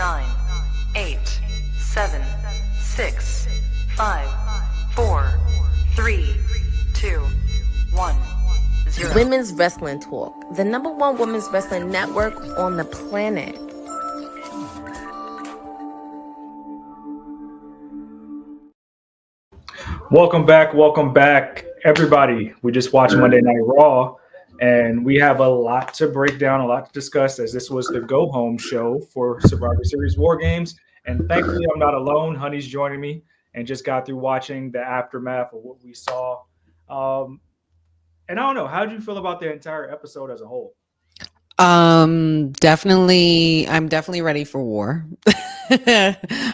9, 8, 7, 6, 5, 4, 3, 2, 1, 0. Women's Wrestling Talk, the #1 women's wrestling network on the planet. Welcome back, everybody. We just watched Monday Night Raw, and we have a lot to break down, a lot to discuss, as this was the go-home show for Survivor Series War Games. And thankfully, I'm not alone. Honey's joining me, and just got through watching the aftermath of what we saw. And I don't know, how did you feel about the entire episode as a whole? I'm definitely ready for war.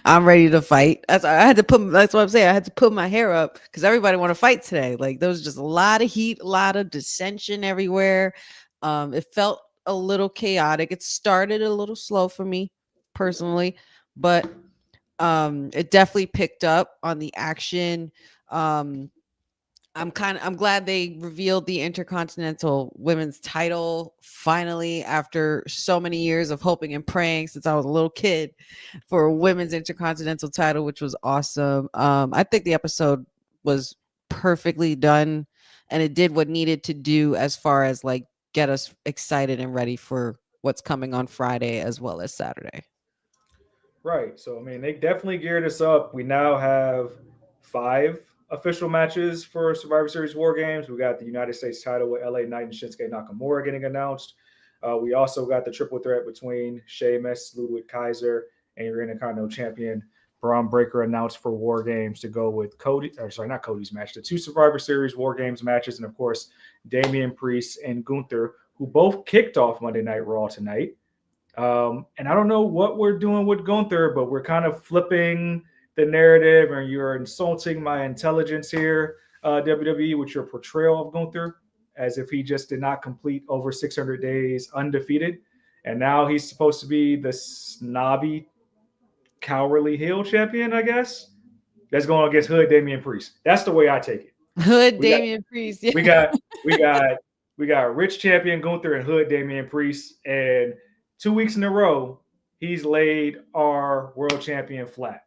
I'm ready to fight. That's what I'm saying. I had to put my hair up because everybody want to fight today. Like there was just a lot of heat, a lot of dissension everywhere. It felt a little chaotic. It started a little slow for me personally, but it definitely picked up on the action. I'm glad they revealed the Intercontinental Women's title finally after so many years of hoping and praying since I was a little kid for a women's Intercontinental title, which was awesome. I think the episode was perfectly done, and it did what needed to do as far as like get us excited and ready for what's coming on Friday as well as Saturday. Right. So, I mean, they definitely geared us up. We now have 5 official matches for Survivor Series War Games. We got the United States title with LA Knight and Shinsuke Nakamura getting announced. We also got the triple threat between Sheamus, Ludwig Kaiser, and your Intercontinental Champion Braun Breaker announced for War Games to go with not Cody's match, the 2 Survivor Series War Games matches, and of course Damian Priest and Gunther, who both kicked off Monday Night Raw tonight. And I don't know what we're doing with Gunther, but we're kind of flipping the narrative, and you're insulting my intelligence here, WWE, with your portrayal of Gunther, as if he just did not complete over 600 days undefeated. And now he's supposed to be the snobby, cowardly heel champion, I guess. That's going against Hood Damian Priest. That's the way I take it. Hood Damian Priest. Yeah. We got Rich Champion Gunther and Hood Damian Priest, and 2 weeks in a row, he's laid our world champion flat.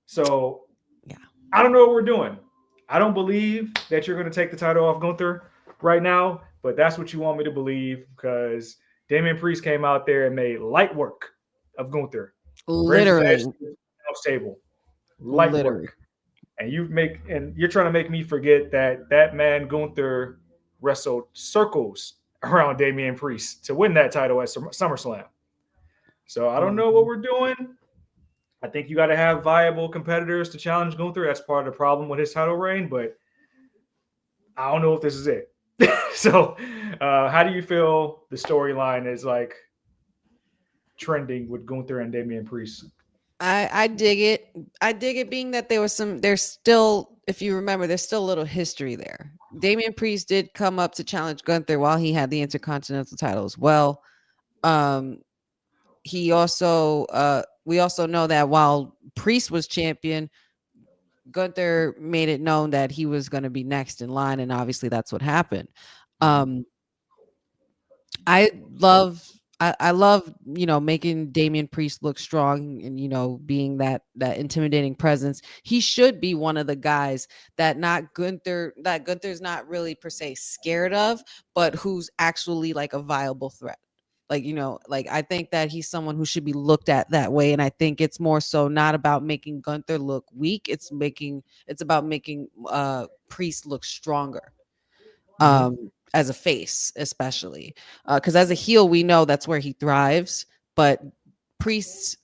So, yeah, I don't know what we're doing. I don't believe that you're going to take the title off Gunther right now, but that's what you want me to believe, because Damian Priest came out there and made light work of Gunther. Literally. Table. Light work. And you're trying to make me forget that man Gunther wrestled circles around Damian Priest to win that title at SummerSlam. So I don't know what we're doing. I think you got to have viable competitors to challenge Gunther. That's part of the problem with his title reign, but I don't know if this is it. So how do you feel the storyline is like trending with Gunther and Damian Priest? I dig it. I dig it, being that there's still, if you remember, there's still a little history there. Damian Priest did come up to challenge Gunther while he had the Intercontinental title as well. He also, we also know that while Priest was champion, Gunther made it known that he was going to be next in line, and obviously that's what happened. I love, making Damian Priest look strong and, being that intimidating presence. He should be one of the guys that Gunther's not really per se scared of, but who's actually like a viable threat. I think that he's someone who should be looked at that way. And I think it's more so not about making Gunther look weak. It's about making Priest look stronger. As a face, especially because as a heel, we know that's where he thrives. But Priest's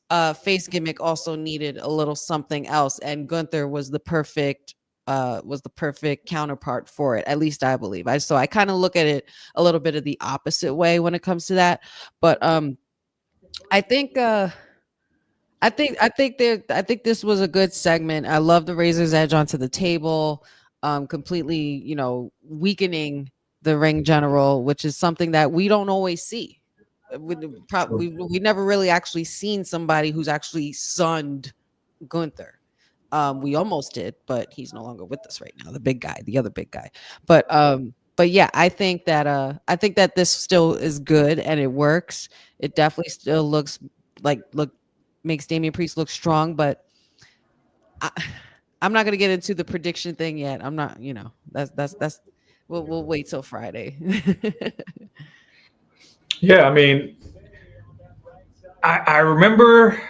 face gimmick also needed a little something else, and Gunther was the perfect counterpart for it. At least I believe. So I kind of look at it a little bit of the opposite way when it comes to that. But I think this was a good segment. I love the Razor's Edge onto the table, completely, weakening the ring general, which is something that we don't always see. We never really actually seen somebody who's actually sunned Gunther. We almost did, but he's no longer with us right now. The other big guy. But yeah, I think that this still is good and it works. It definitely still looks makes Damian Priest look strong, but I, I'm not gonna get into the prediction thing yet. I'm not, that's we'll wait till Friday. Yeah, I mean, I remember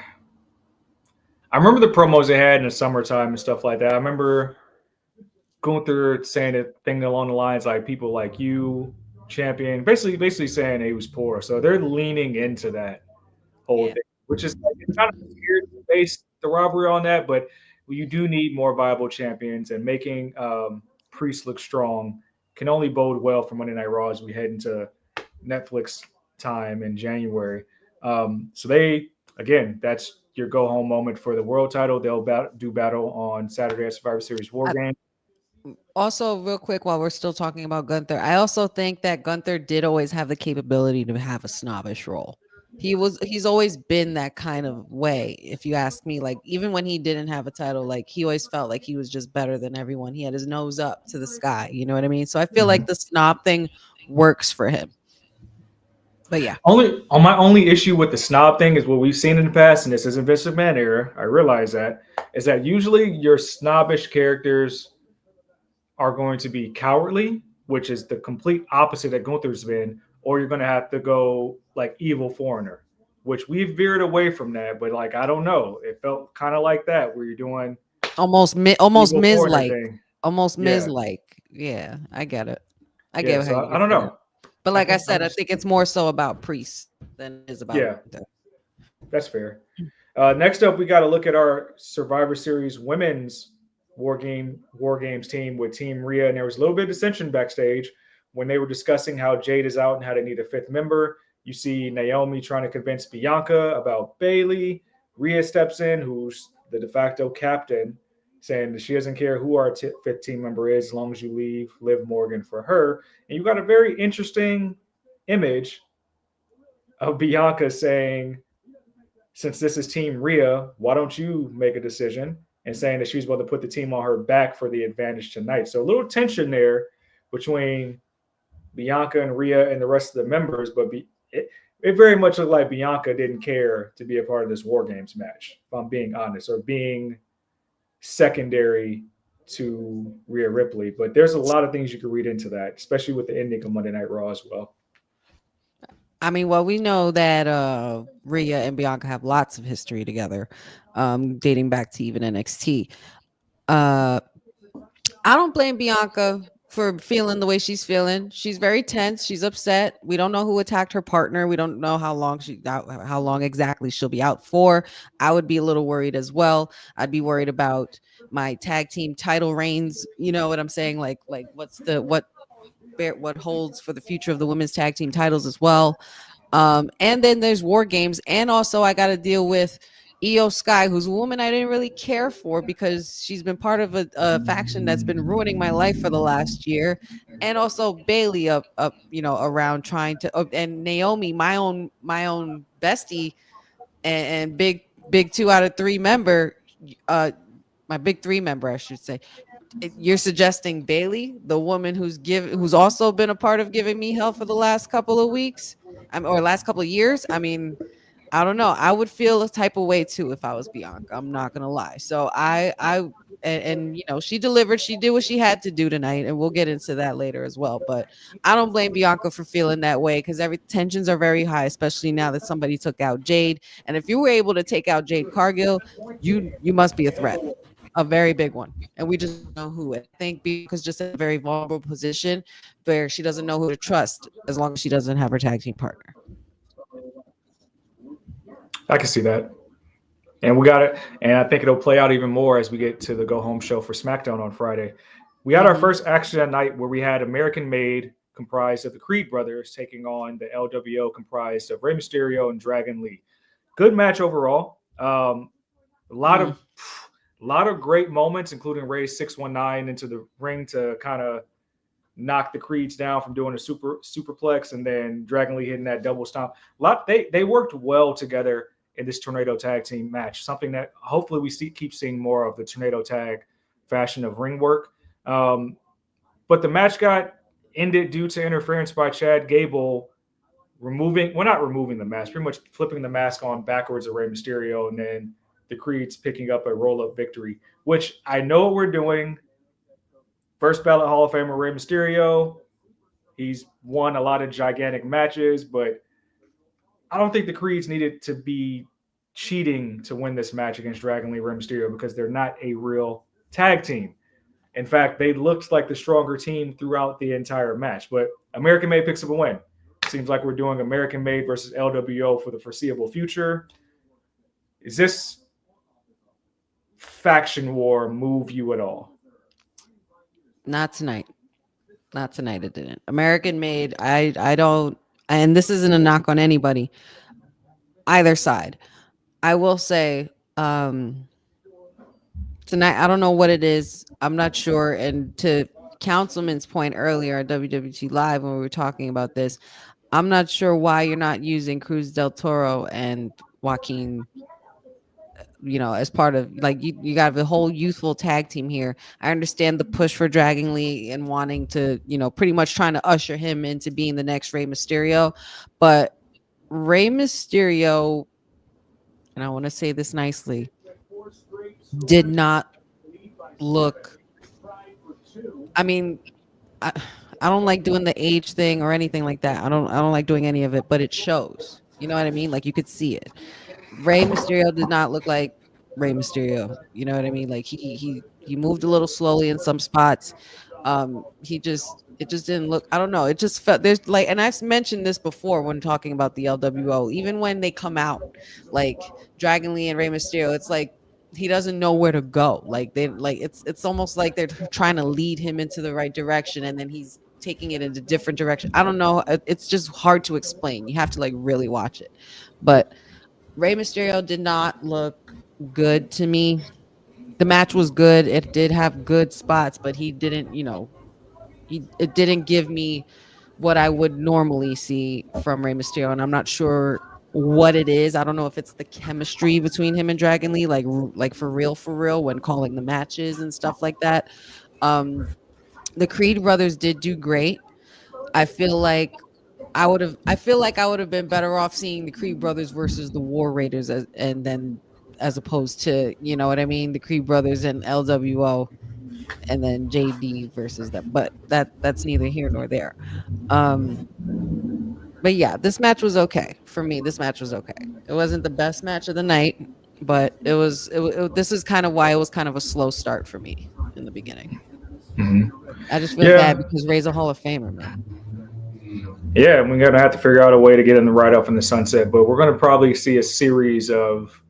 the promos they had in the summertime and stuff like that. I remember going through saying a thing along the lines like people like you, champion, basically saying he was poor. So they're leaning into that whole Yeah. thing, which is like, it's kind of weird to base the robbery on that, but you do need more viable champions, and making Priest look strong can only bode well for Monday Night Raw as we head into Netflix time in January. So they, again, that's your go home moment for the world title. They'll do battle on Saturday at Survivor Series War I, Game. Also, real quick, while we're still talking about Gunther, I also think that Gunther did always have the capability to have a snobbish role. He's always been that kind of way. If you ask me, like even when he didn't have a title, like he always felt like he was just better than everyone. He had his nose up to the sky. You know what I mean? So I feel like Mhm. the snob thing works for him. But yeah, My only issue with the snob thing is what we've seen in the past, and this isn't Vince McMahon era. I realize that is that usually your snobbish characters are going to be cowardly, which is the complete opposite that Gunther's been, or you're going to have to go like evil foreigner, which we've veered away from that. But like, I don't know, it felt kind of like that where you're doing almost evil Miz foreigner like, thing. almost Miz Yeah, like. Yeah, I get it. I yeah. get how So you I don't get it. know. But I like I think I'm said, I just think it's more so about Priest than it is about yeah. Gunther. That's fair. Next up, we got to look at our Survivor Series women's war games team with Team Rhea, and there was a little bit of dissension backstage when they were discussing how Jade is out and how they need a fifth member. You see Naomi trying to convince Bianca about Bailey. Rhea steps in, who's the de facto captain, saying that she doesn't care who our fifth team member is as long as you leave Liv Morgan for her. And you got a very interesting image of Bianca saying, since this is Team Rhea, why don't you make a decision? And saying that she was about to put the team on her back for the advantage tonight. So a little tension there between Bianca and Rhea and the rest of the members, but it very much looked like Bianca didn't care to be a part of this War Games match, if I'm being honest, or being secondary to Rhea Ripley. But there's a lot of things you could read into that, especially with the ending of Monday Night Raw as well. I mean, well, we know that Rhea and Bianca have lots of history together, dating back to even NXT. Uh, I don't blame Bianca for feeling the way she's feeling. She's very tense. She's upset. We don't know who attacked her partner. We don't know how long exactly she'll be out for. I would be a little worried as well. I'd be worried about my tag team title reigns. You know what I'm saying? Like what holds for the future of the women's tag team titles as well. And then there's War Games, and also I got to deal with Io Sky, who's a woman I didn't really care for because she's been part of a faction that's been ruining my life for the last year, and also Bailey around trying to, and Naomi, my own bestie, and big 2 out of 3 member, uh, my big 3 member, I should say. You're suggesting Bailey, the woman who's also been a part of giving me hell for the last couple of weeks, or last couple of years. I mean, I don't know. I would feel a type of way too if I was Bianca. I'm not gonna lie. So and she delivered. She did what she had to do tonight, and we'll get into that later as well. But I don't blame Bianca for feeling that way because every tensions are very high, especially now that somebody took out Jade. And if you were able to take out Jade Cargill, you must be a threat, a very big one. And we just don't know who. I think Bianca's just in a very vulnerable position where she doesn't know who to trust as long as she doesn't have her tag team partner. I can see that. And we got it. And I think it'll play out even more as we get to the go home show for SmackDown on Friday. We had our Mhm. first action at night where we had American Made comprised of the Creed brothers taking on the LWO comprised of Rey Mysterio and Dragon Lee. Good match overall. A lot Mm. of great moments, including Ray's 619 into the ring to kind of knock the Creeds down from doing a superplex, and then Dragon Lee hitting that double stomp. They worked well together in this tornado tag team match. Something that hopefully we keep seeing more of, the tornado tag fashion of ring work. But the match got ended due to interference by Chad Gable not removing the mask, pretty much flipping the mask on backwards of Rey Mysterio, and then the Creeds picking up a roll-up victory, which I know what we're doing. First ballot Hall of Famer Rey Mysterio. He's won a lot of gigantic matches, but I don't think the Creeds needed to be cheating to win this match against Dragon Lee Rey Mysterio because they're not a real tag team. In fact, they looked like the stronger team throughout the entire match. But American Made picks up a win. Seems like we're doing American Made versus LWO for the foreseeable future. Is this faction war move you at all? Not tonight. Not tonight. It didn't. American Made. I don't. And this isn't a knock on anybody, either side. I will say tonight. I don't know what it is. I'm not sure. And to Councilman's point earlier at WWT Live when we were talking about this, I'm not sure why you're not using Cruz del Toro and Joaquin, as part of, like, you got the whole youthful tag team here. I understand the push for Dragon Lee and wanting to, pretty much trying to usher him into being the next Rey Mysterio. But Rey Mysterio, and I want to say this nicely, did not look, I mean, I don't like doing the age thing or anything like that. I don't like doing any of it, but it shows. You know what I mean? Like, you could see it. Rey Mysterio did not look like Rey Mysterio. You know what I mean? Like, he moved a little slowly in some spots. It just didn't look, I don't know. It just felt, there's like, and I've mentioned this before when talking about the LWO, even when they come out, like Dragon Lee and Rey Mysterio, it's like he doesn't know where to go. Like, it's almost like they're trying to lead him into the right direction, and then he's taking it in a different direction. I don't know. It's just hard to explain. You have to, like, really watch it. But Rey Mysterio did not look good to me. The match was good. It did have good spots, but he didn't, it didn't give me what I would normally see from Rey Mysterio. And I'm not sure what it is. I don't know if it's the chemistry between him and Dragon Lee, like for real, when calling the matches and stuff like that. The Creed brothers did do great. I feel like I would have been better off seeing the Creed brothers versus the War Raiders as opposed to, you know what I mean, the Creed brothers and LWO and then JD versus them. But that's neither here nor there. But yeah, this match was okay for me. This match was okay. It wasn't the best match of the night, but this is kind of why it was kind of a slow start for me in the beginning. Mm-hmm. I just feel bad because Ray's a Hall of Famer, man. Yeah, we're going to have to figure out a way to get him to ride off in the sunset, but we're going to probably see a series of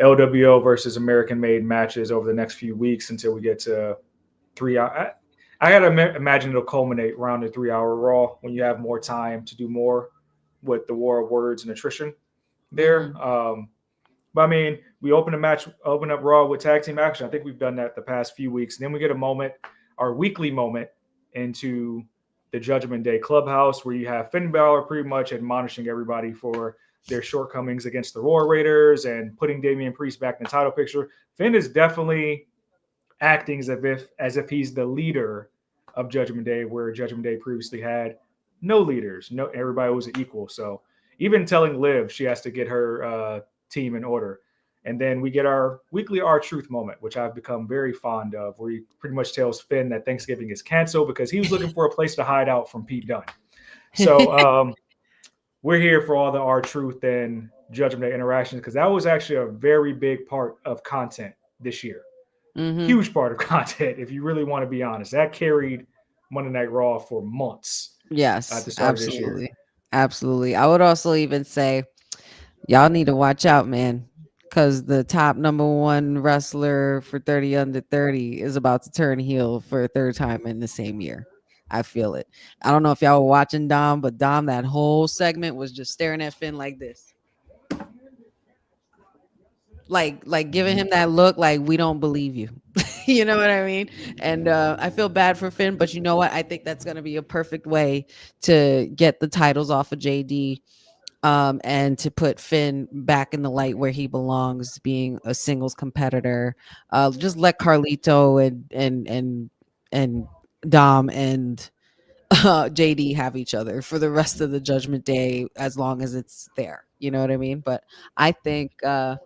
LWO versus American Made matches over the next few weeks until we get to 3 hours. I got to imagine it'll culminate around the 3 hour Raw when you have more time to do more with the war of words and attrition there. But I mean, we open up Raw with tag team action. I think we've done that the past few weeks. And then we get our weekly moment into the Judgment Day Clubhouse, where you have Finn Balor pretty much admonishing everybody for their shortcomings against the War Raiders and putting Damian Priest back in the title picture. Finn is definitely acting as if he's the leader of Judgment Day, where Judgment Day previously had no leaders. No, everybody was equal. So even telling Liv she has to get her team in order. And then we get our weekly R-Truth moment, which I've become very fond of, where he pretty much tells Finn that Thanksgiving is canceled because he was looking for a place to hide out from Pete Dunne. So we're here for all the R-Truth and Judgment Day interactions, because that was actually a very big part of content this year. Mm-hmm. Huge part of content, if you really want to be honest. That carried Monday Night Raw for months. Yes, at the start of this year. Absolutely. I would also even say, y'all need to watch out, man, because the top number one wrestler for 30 under 30 is about to turn heel for a third time in the same year. I feel it. I don't know if y'all were watching Dom, but Dom, that whole segment was just staring at Finn like this. Like giving him that look like, we don't believe you. You know what I mean? And I feel bad for Finn, but you know what? I think that's going to be a perfect way to get the titles off of JD. And to put Finn back in the light where he belongs, being a singles competitor. Just let Carlito and Dom and JD have each other for the rest of the Judgment Day as long as it's there. You know what I mean? But I think that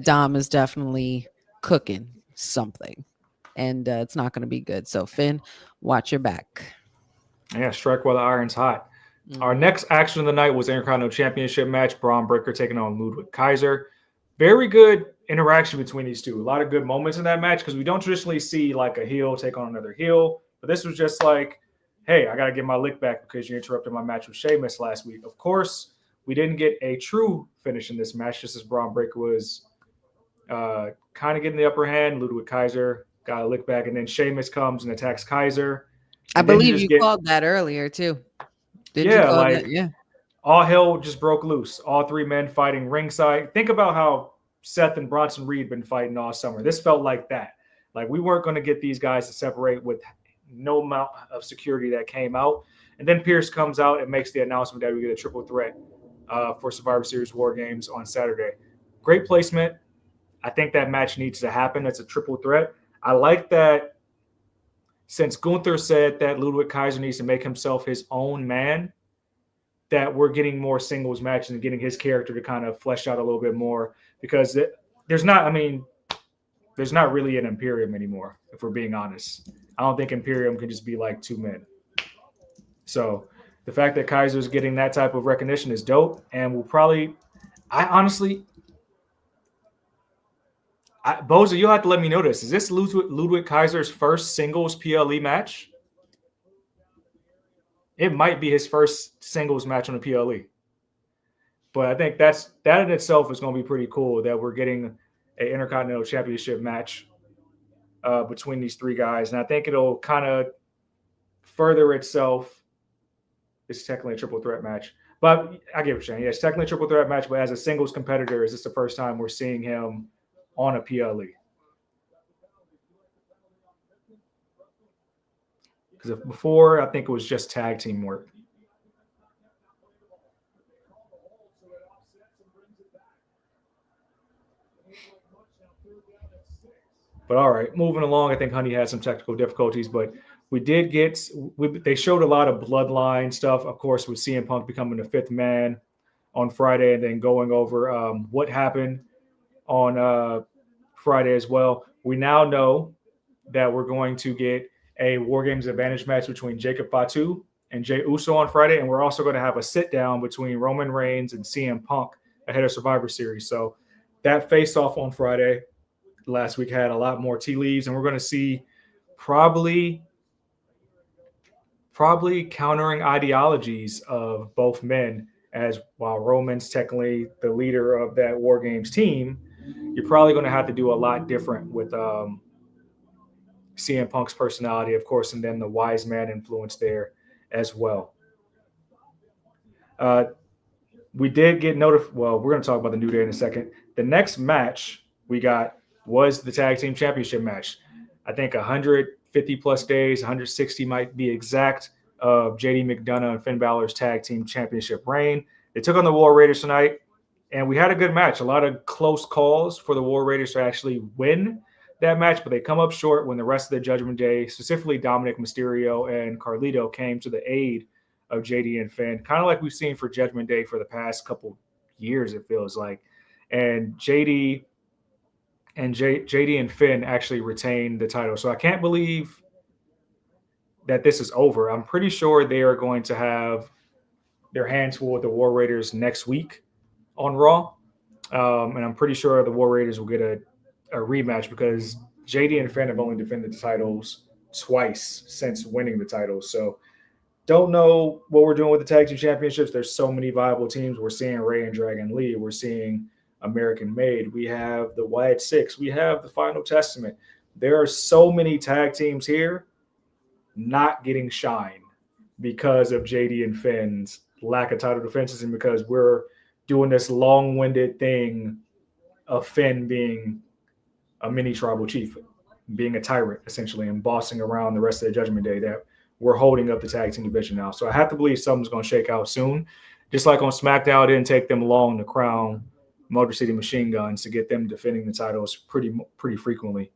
Dom is definitely cooking something, and it's not going to be good. So Finn, watch your back. Yeah, strike while the iron's hot. Our Mhm. next action of the night was Intercontinental Championship match. Braun Breaker taking on Ludwig Kaiser. Very good interaction between these two. A lot of good moments in that match because we don't traditionally see like a heel take on another heel. But this was just like, hey, I got to get my lick back because you interrupted my match with Sheamus last week. Of course, we didn't get a true finish in this match, just as Braun Breaker was kind of getting the upper hand. Ludwig Kaiser got a lick back, and then Sheamus comes and attacks Kaiser. I And then you believe just you get, called that earlier too. Didn't you yeah, call that? like Yeah. all hell just broke loose. All three men fighting ringside. Think about how Seth and Bronson Reed been fighting all summer. This felt like that. Like we weren't going to get these guys to separate with no amount of security that came out. And then Pierce comes out and makes the announcement that we get a triple threat for Survivor Series War Games on Saturday. Great placement. I think that match needs to happen. It's a triple threat. I like that since Gunther said that Ludwig Kaiser needs to make himself his own man, that we're getting more singles matches and getting his character to kind of flesh out a little bit more because there's not really an Imperium anymore, if we're being honest. I don't think Imperium can just be like two men. So the fact that Kaiser's getting that type of recognition is dope, and we'll probably, Boza, you'll have to let me know this. Is this Ludwig Kaiser's first singles PLE match? It might be his first singles match on the PLE. But I think that in itself is going to be pretty cool that we're getting an Intercontinental Championship match between these three guys. And I think it'll kind of further itself. It's technically a triple threat match. But I get what you're saying. Yeah, it's technically a triple threat match, but as a singles competitor, is this the first time we're seeing him on a PLE? Because before, I think it was just tag team work. But all right, moving along. I think Honey had some technical difficulties, but we did get. They showed a lot of bloodline stuff, of course, with CM Punk becoming the fifth man on Friday, and then going over what happened on Friday as well. We now know that we're going to get a War Games Advantage match between Jacob Fatu and Jey Uso on Friday, and we're also going to have a sit down between Roman Reigns and CM Punk ahead of Survivor Series. So that face off on Friday last week had a lot more tea leaves, and we're going to see probably countering ideologies of both men. As while Roman's technically the leader of that War Games team, you're probably going to have to do a lot different with CM Punk's personality, of course, and then the wise man influence there as well. We did get notified. Well, we're going to talk about the New Day in a second. The next match we got was the Tag Team Championship match. I think 150 plus days, 160 might be exact, of JD McDonough and Finn Balor's Tag Team Championship reign. They took on the War Raiders tonight, and we had a good match. A lot of close calls for the War Raiders to actually win that match, but they come up short when the rest of the Judgment Day, specifically Dominic Mysterio and Carlito, came to the aid of JD and Finn, kind of like we've seen for Judgment Day for the past couple years, it feels like. And JD and Finn actually retained the title. So I can't believe that this is over. I'm pretty sure they are going to have their hands full with the War Raiders next week on Raw. And I'm pretty sure the War Raiders will get a rematch because JD and Finn have only defended the titles twice since winning the titles. So don't know what we're doing with the Tag Team Championships. There's so many viable teams. We're seeing Ray and Dragon Lee. We're seeing American Made. We have the Wyatt Six. We have the Final Testament. There are so many tag teams here not getting shine because of JD and Finn's lack of title defenses and because we're doing this long-winded thing of Finn being a mini tribal chief, being a tyrant, essentially, and bossing around the rest of the Judgment Day, that we're holding up the tag team division now. So I have to believe something's going to shake out soon. Just like on SmackDown, it didn't take them long to crown Motor City Machine Guns to get them defending the titles pretty frequently.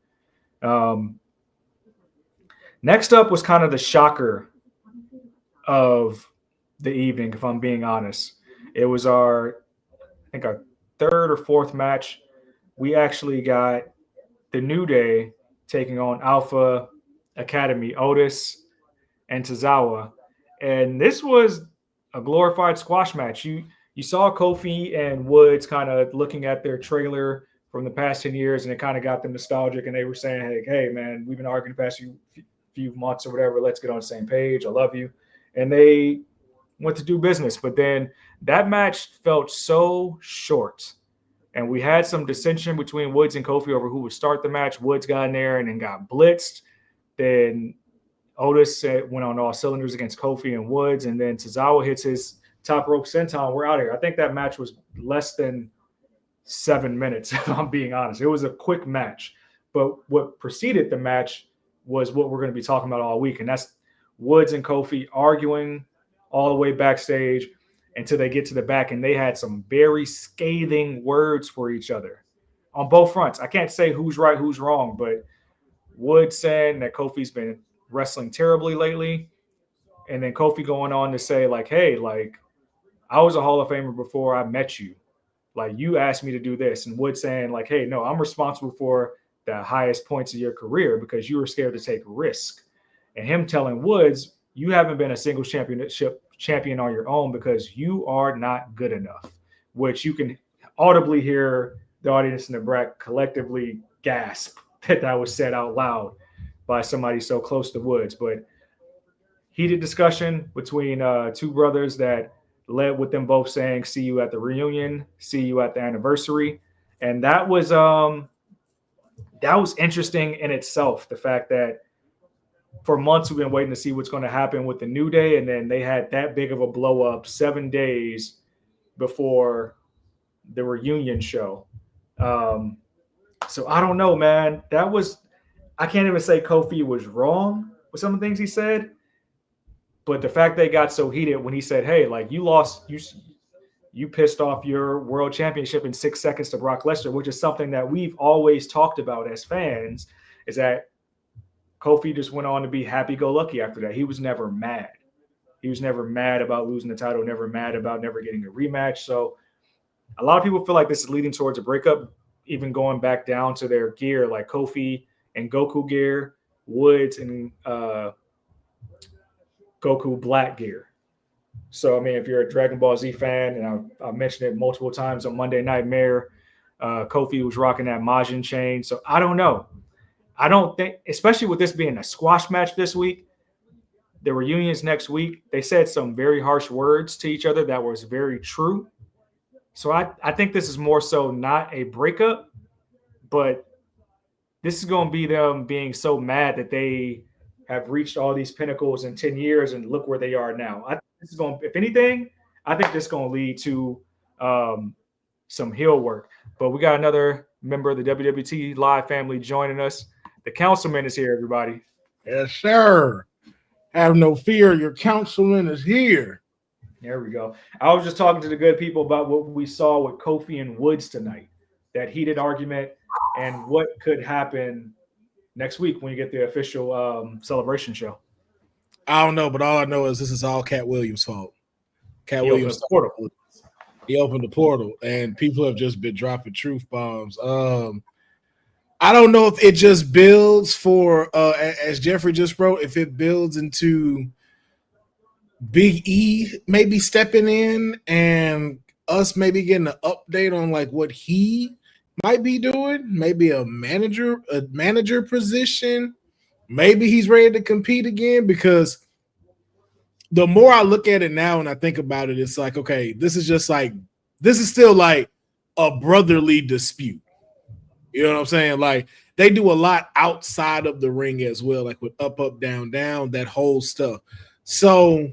Next up was kind of the shocker of the evening, if I'm being honest. It was our third or fourth match. We actually got the New Day taking on Alpha Academy, Otis and Tozawa. And this was a glorified squash match. You saw Kofi and Woods kind of looking at their trailer from the past 10 years, and it kind of got them nostalgic, and they were saying, hey man, we've been arguing the past few months or whatever. Let's get on the same page. I love you. And they went to do business. But then that match felt so short. And we had some dissension between Woods and Kofi over who would start the match. Woods got in there and then got blitzed. Then Otis went on all cylinders against Kofi and Woods. And then Tozawa hits his top rope senton. We're out of here. I think that match was less than 7 minutes, if I'm being honest. It was a quick match. But what preceded the match was what we're going to be talking about all week. And that's Woods and Kofi arguing all the way backstage until they get to the back, and they had some very scathing words for each other on both fronts. I can't say who's right, who's wrong, but Woods saying that Kofi's been wrestling terribly lately, and then Kofi going on to say, like, hey, like, I was a Hall of Famer before I met you. Like, you asked me to do this. And Woods saying, like, hey, no, I'm responsible for the highest points of your career because you were scared to take a risk. And him telling Woods, you haven't been a singles champion on your own because you are not good enough, which you can audibly hear the audience in the back collectively gasp that was said out loud by somebody so close to Woods. But heated discussion between two brothers that led with them both saying, see you at the reunion, see you at the anniversary. And that was interesting in itself, the fact that for months we've been waiting to see what's going to happen with the New Day, and then they had that big of a blow up 7 days before the reunion show. So I don't know, man. I can't even say Kofi was wrong with some of the things he said, but the fact they got so heated when he said, hey, like, you pissed off your world championship in 6 seconds to Brock Lesnar, which is something that we've always talked about as fans, is that Kofi just went on to be happy-go-lucky after that. He was never mad. He was never mad about losing the title, never mad about never getting a rematch. So a lot of people feel like this is leading towards a breakup, even going back down to their gear, like Kofi and Goku gear, Woods and Goku Black gear. So, I mean, if you're a Dragon Ball Z fan, and I mentioned it multiple times on Monday Night Mayor, Kofi was rocking that Majin chain. So I don't know. I don't think, especially with this being a squash match this week, the reunions next week, they said some very harsh words to each other that was very true. So I think this is more so not a breakup, but this is going to be them being so mad that they have reached all these pinnacles in 10 years and look where they are now. I think this is going, if anything, I think this is going to lead to some heel work. But we got another member of the WWT Live family joining us. The councilman is here, everybody. Yes, sir. Have no fear. Your councilman is here. There we go. I was just talking to the good people about what we saw with Kofi and Woods tonight, that heated argument, and what could happen next week when you get the official celebration show. I don't know, but all I know is this is all Cat Williams' fault. Cat Williams' portal. He opened the portal, and people have just been dropping truth bombs. I don't know if it just builds for, as Jeffrey just wrote, if it builds into Big E maybe stepping in and us maybe getting an update on like what he might be doing, maybe a manager position. Maybe he's ready to compete again, because the more I look at it now and I think about it, it's like, okay, this is still like a brotherly dispute. You know what I'm saying? Like, they do a lot outside of the ring as well, like with up, down, down, that whole stuff. So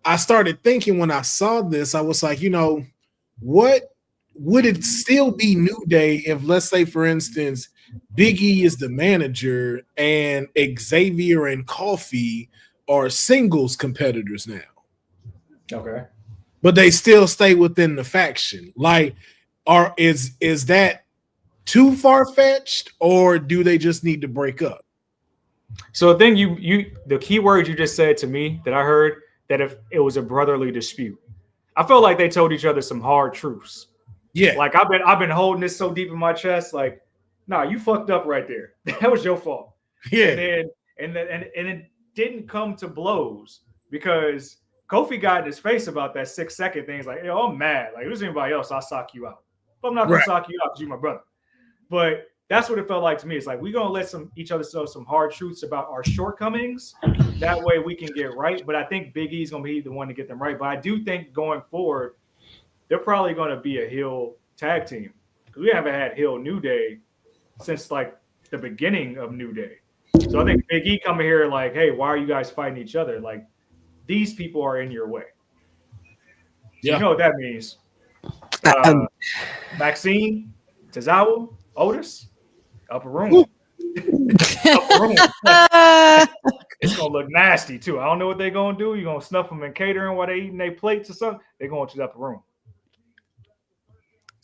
I started thinking when I saw this, I was like, you know, what would it still be New Day if, let's say, for instance, Big E is the manager and Xavier and Kofi are singles competitors now? Okay. But they still stay within the faction. Like, is that too far-fetched, or do they just need to break up? So the thing the key word you just said to me that I heard that if it was a brotherly dispute, I felt like they told each other some hard truths. Yeah. Like I've been holding this so deep in my chest, like, nah, you fucked up right there. That was your fault. Yeah. And it didn't come to blows because Kofi got in his face about that 6-second thing. He's like, yo, I'm mad. Like, if it was anybody else, I'll sock you out. But I'm not gonna sock you out because you're my brother. But that's what it felt like to me. It's like we're gonna let each other know some hard truths about our shortcomings. That way we can get right. But I think Big E's gonna be the one to get them right. But I do think going forward, they're probably gonna be a heel tag team. Because we haven't had heel New Day since like the beginning of New Day. So I think Big E coming here like, hey, why are you guys fighting each other? Like, these people are in your way. So you know what that means. Maxine, Tozawa, Otis, upper room. Upper room. It's gonna look nasty too. I don't know what they're gonna do. You're gonna snuff them in catering while they eating their plates or something. They're going to the upper room.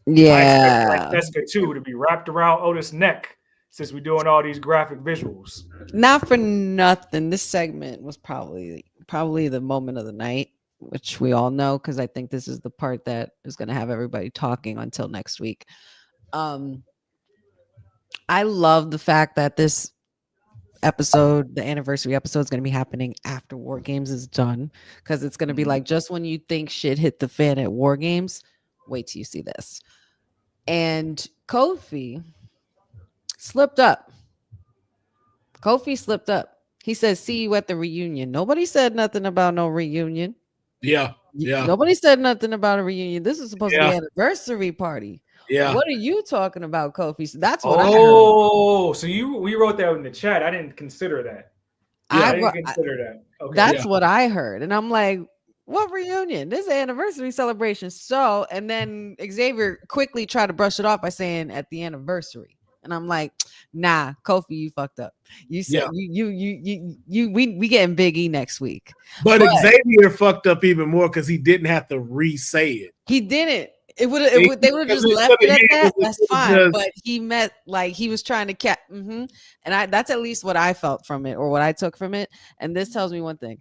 Yeah. I expect like Tesca too to be wrapped around Otis' neck since we're doing all these graphic visuals. Not for nothing. This segment was probably the moment of the night, which we all know because I think this is the part that is going to have everybody talking until next week. I love the fact that this episode, the anniversary episode, is going to be happening after War Games is done because it's going to be like just when you think shit hit the fan at War Games, wait till you see this. And Kofi slipped up. He says, see you at the reunion. Nobody said nothing about no reunion. Yeah. Nobody said nothing about a reunion. This is supposed to be an anniversary party. Yeah. What are you talking about, Kofi? So that's what I heard. Oh, so we wrote that in the chat. I didn't consider that. I didn't consider that. Okay. That's what I heard. And I'm like, what reunion? This is an anniversary celebration. So, and then Xavier quickly tried to brush it off by saying at the anniversary. And I'm like, nah, Kofi, you fucked up. You said we getting Big E next week. But Xavier fucked up even more because he didn't have to re-say it. He didn't. They would have just left it at that. That's fine. But he meant like he was trying to and that's at least what I felt from it or what I took from it. And this tells me one thing.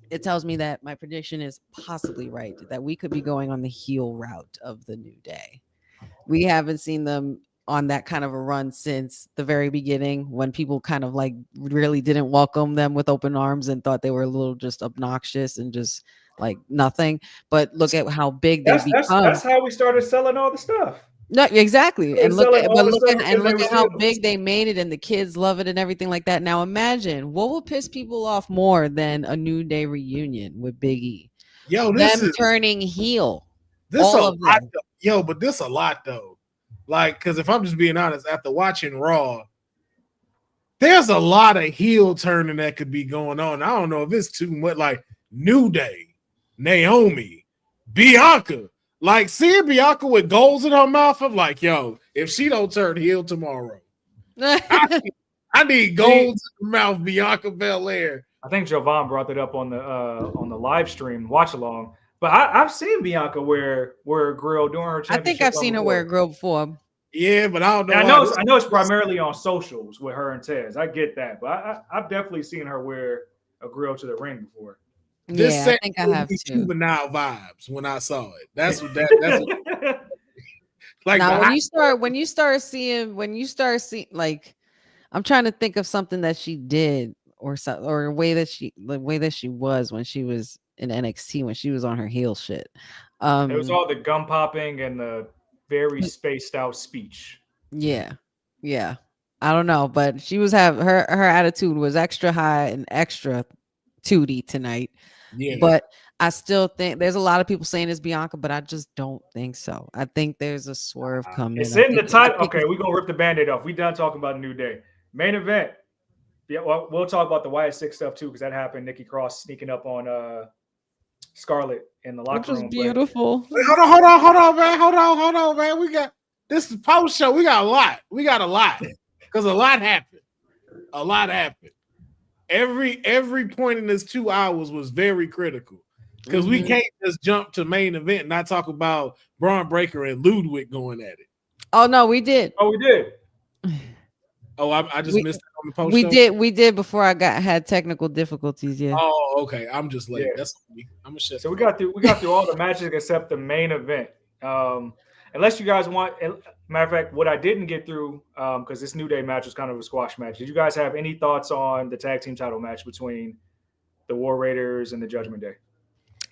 It tells me that my prediction is possibly right, that we could be going on the heel route of the New Day. We haven't seen them on that kind of a run since the very beginning when people kind of like really didn't welcome them with open arms and thought they were a little just obnoxious and just like nothing. But look at how big they become. That's how we started selling all the stuff. No, exactly. And look at how big they made it and the kids love it and everything like that. Now imagine what will piss people off more than a New Day reunion with Big E. Yo, them turning heel. This a lot, yo, but this a lot though. Like, because if I'm just being honest, after watching Raw, there's a lot of heel turning that could be going on. I don't know if it's too much. Like New Day, Naomi, Bianca. Like seeing Bianca with goals in her mouth, I'm like, yo, if she don't turn heel tomorrow, I need goals in her mouth, Bianca Belair. I think Jovan brought that up on the live stream watch along. But I've seen Bianca wear a grill during her championship. I think I've seen her wear a grill before. Yeah, but I don't know. I know it's primarily on socials with her and Tez. I get that, but I've definitely seen her wear a grill to the ring before. This I think I have too. Juvenile vibes when I saw it. That's what like now when you start seeing like I'm trying to think of something that she did or a way that she was when she was in NXT when she was on her heel shit. It was all the gum popping and the very spaced out speech. Yeah. I don't know, but she was her attitude was extra high and extra tooty tonight. Yeah. But I still think there's a lot of people saying it's Bianca, but I just don't think so. I think there's a swerve coming. It's in the title. Okay, we're gonna rip the band-aid off. We done talking about a New Day. Main event. Yeah, well, we'll talk about the Wyatt Six stuff too, because that happened. Nikki Cross sneaking up on Scarlett in the locker room. Which was beautiful. Wait, hold on, man. We got this is post show. We got a lot. Because a lot happened. Every point in this 2 hours was very critical. Because we can't just jump to main event and not talk about Braun Breaker and Ludwig going at it. Oh no, we did. Oh, we did. Oh, I just missed it on the post We show? did before I had technical difficulties. Yeah. Oh, okay. I'm just late. Yeah. That's me. I'm gonna shut. So we got through all the matches except the main event. Unless you guys want, matter of fact, what I didn't get through, because this New Day match was kind of a squash match. Did you guys have any thoughts on the tag team title match between the War Raiders and the Judgment Day?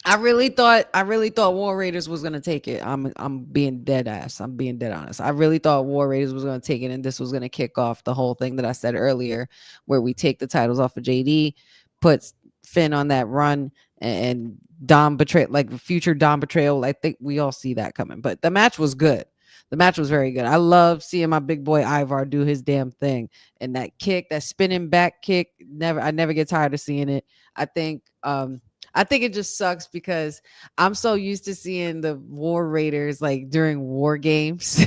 I really thought War Raiders was gonna take it. I'm being dead ass. I'm being dead honest. I really thought War Raiders was gonna take it, and this was gonna kick off the whole thing that I said earlier, where we take the titles off of JD, puts Finn on that run, and Dom betrayal, like future Dom betrayal. I think we all see that coming. But the match was good. The match was very good. I love seeing my big boy Ivar do his damn thing, and that kick, that spinning back kick. I never get tired of seeing it. I think it just sucks because I'm so used to seeing the War Raiders like during war games,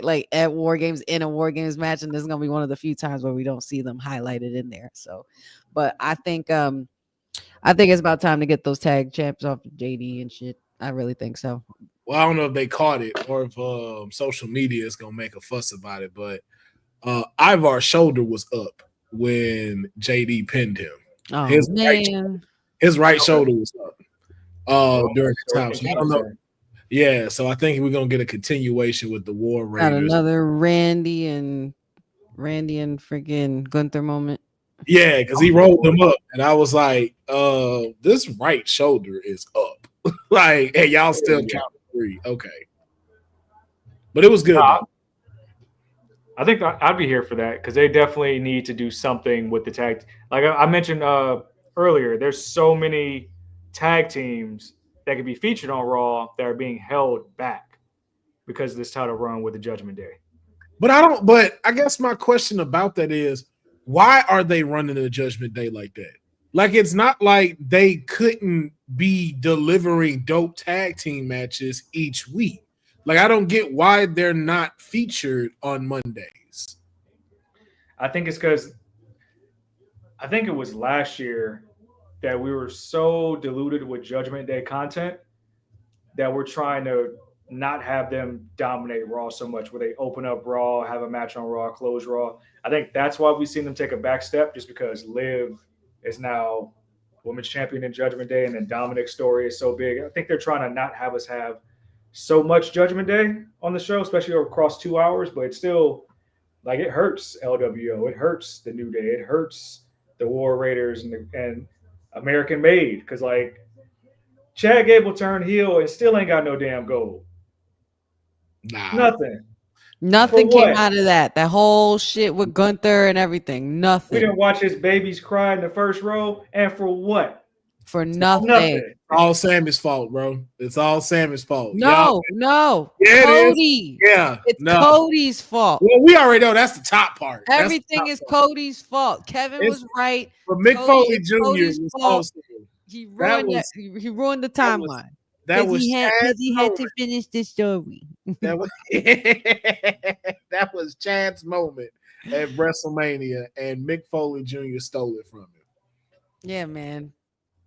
like at war games in a war games match, and this is gonna be one of the few times where we don't see them highlighted in there. So, but I think it's about time to get those tag champs off of JD and shit. I really think so. Well, I don't know if they caught it or if social media is gonna make a fuss about it, but Ivar's shoulder was up when JD pinned him. Oh His man. His right shoulder was up during the time. So I don't know. Yeah, so I think we're gonna get a continuation with the War Got Raiders. another Randy and freaking Gunther moment. Yeah, because he rolled them up, and I was like, this right shoulder is up. Like, hey, y'all still count 3. Okay. But it was good. I think I'd be here for that because they definitely need to do something with the tag. Like I mentioned earlier, there's so many tag teams that could be featured on Raw that are being held back because of this title run with the Judgment Day. But I guess my question about that is, why are they running the Judgment Day like that? Like, it's not like they couldn't be delivering dope tag team matches each week. Like, I don't get why they're not featured on Mondays. I think it's because I think it was last year that we were so diluted with Judgment Day content that we're trying to not have them dominate Raw so much, where they open up Raw, have a match on Raw, close Raw. I think that's why we've seen them take a back step, just because Liv is now women's champion in Judgment Day, and then Dominic's story is so big. I think they're trying to not have us have so much Judgment Day on the show, especially across 2 hours, but it's still like it hurts LWO, it hurts the New Day, it hurts the War Raiders and American Made, because like Chad Gable turned heel and still ain't got no damn gold. Nah. For Nothing came what? out of that. That whole shit with Gunther and everything. We Nothing. didn't watch his babies cry in the first row, and for what? For nothing. Nothing. All Sammy's fault, bro. It's all Sammy's fault. No. Yeah, Cody. Yeah. It's Cody's fault. Well, we already know that's the top part. That's Everything is Cody's fault. Kevin was right. But Mick Foley Jr. Cody's was fault. also. He ruined he ruined the timeline. He had to finish the story. That was Chad's moment at WrestleMania, and Mick Foley Jr. stole it from him. Yeah, man.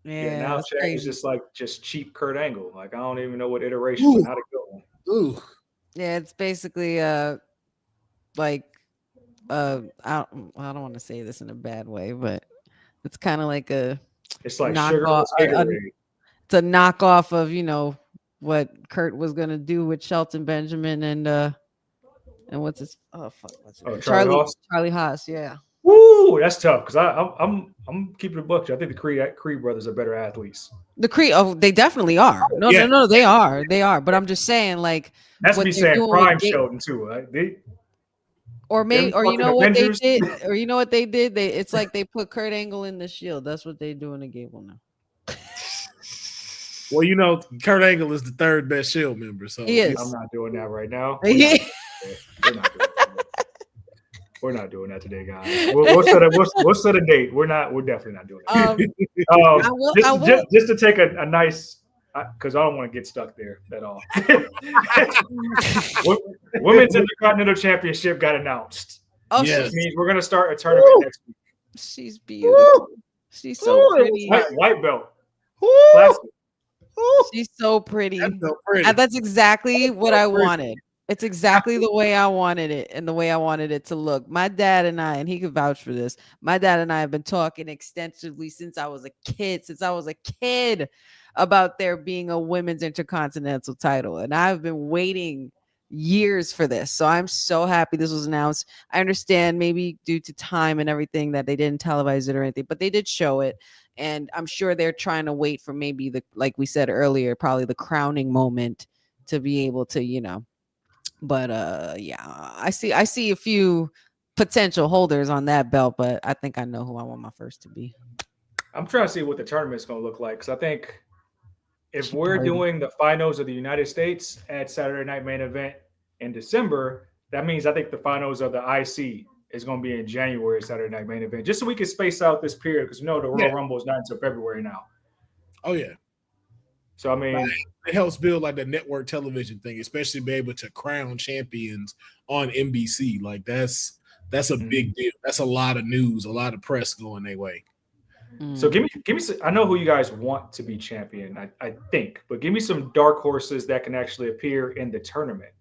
Yeah, now that's Chad crazy. is just cheap Kurt Angle. Like, I don't even know what iteration, but how to go. Ooh. Yeah, it's basically like I don't want to say this in a bad way, but it's kind of like it's like knockoff. It's a knockoff of what Kurt was gonna do with Shelton Benjamin and what's his Charlie Haas. Yeah. Woo, that's tough because I'm keeping it buck. I think the Creed brothers are better athletes. The Creed, they definitely are. No, they are. But I'm just saying, like, that's me saying prime Shelton too. Right? You know what they did? It's like they put Kurt Angle in the Shield. That's what they do in the Gable now. Well, Kurt Angle is the third best Shield member, so he is. I'm not doing that right now. We're not doing that today, guys. We'll set a date. We're definitely not doing that. Just to take a nice, because I don't want to get stuck there at all. Women's Intercontinental Championship got announced. Oh, yes. Which means we're going to start a tournament next week. She's beautiful. She's so pretty. White belt. She's so pretty. That's exactly what I wanted. It's exactly the way I wanted it and the way I wanted it to look. My dad and I, and he could vouch for this. My dad and I have been talking extensively since I was a kid, about there being a women's intercontinental title. And I've been waiting years for this. So I'm so happy this was announced. I understand maybe due to time and everything that they didn't televise it or anything, but they did show it. And I'm sure they're trying to wait for maybe like we said earlier, probably the crowning moment to be able to, but yeah, I see a few potential holders on that belt, but I think I know who I want my first to be. I'm trying to see what the tournament's going to look like because I think if we're doing the finals of the United States at Saturday Night Main Event in December, that means I think the finals of the IC is going to be in January Saturday Night Main Event, just so we can space out this period because the Royal Rumble is not until February now. Oh yeah. So I mean, it helps build like the network television thing, especially be able to crown champions on NBC. Like that's a big deal. That's a lot of news, a lot of press going their way. So give me some, I know who you guys want to be champion, I think, but give me some dark horses that can actually appear in the tournament.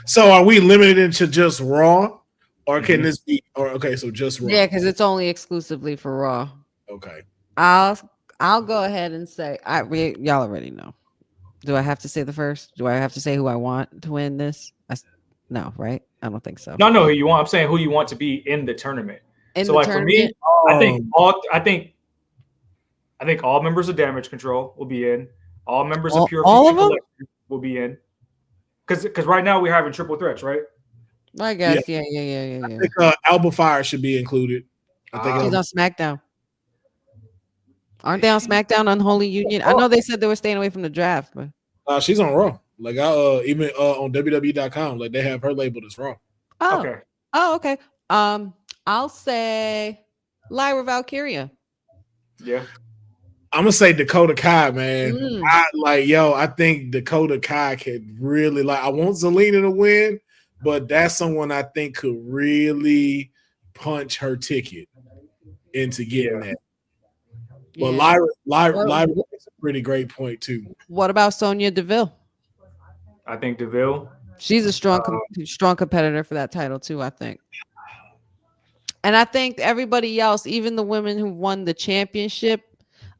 So are we limited into just Raw, or can this be? Or okay, so just Raw. Yeah, because it's only exclusively for Raw. Okay. I'll go ahead and say y'all already know. Do I have to say the first? Do I have to say who I want to win this? No, right? I don't think so. No, who you want. I'm saying who you want to be in the tournament. For me, I think all members of Damage Control will be in. All members of Pure all of them will be in. Because right now we're having triple threats, right? I guess, yeah. I think Alba Fire should be included. I think he's on SmackDown. Aren't they on SmackDown? Unholy Union. I know they said they were staying away from the draft, but she's on Raw. Like even on WWE.com, like they have her labeled as Raw. Okay. I'll say Lyra Valkyria. Yeah. I'm gonna say Dakota Kai, man. I think Dakota Kai could really I want Zelina to win, but that's someone I think could really punch her ticket into getting that. But Lyra is a pretty great point too. What about Sonya Deville? I think Deville. She's a strong competitor for that title too, I think. And I think everybody else, even the women who won the championship,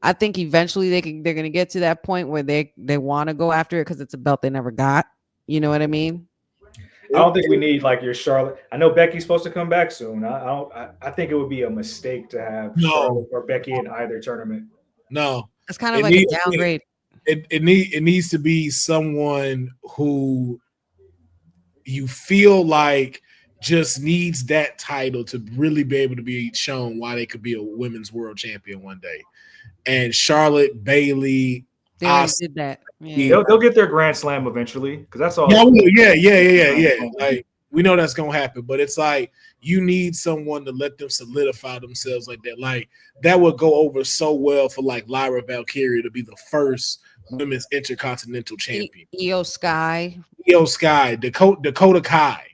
I think eventually they're going to get to that point where they want to go after it because it's a belt they never got. You know what I mean? I don't think we need like your Charlotte. I know Becky's supposed to come back soon. I think it would be a mistake to have Charlotte or Becky in either tournament. No, it's kind of like a downgrade. It needs to be someone who you feel like just needs that title to really be able to be shown why they could be a women's world champion one day. And Charlotte, Bayley, they already did that. Yeah. They'll get their Grand Slam eventually because that's all. Yeah. Like we know that's gonna happen, but it's like you need someone to let them solidify themselves like that. Like that would go over so well for like Lyra Valkyria to be the first women's intercontinental champion. Io Sky, Dakota Kai.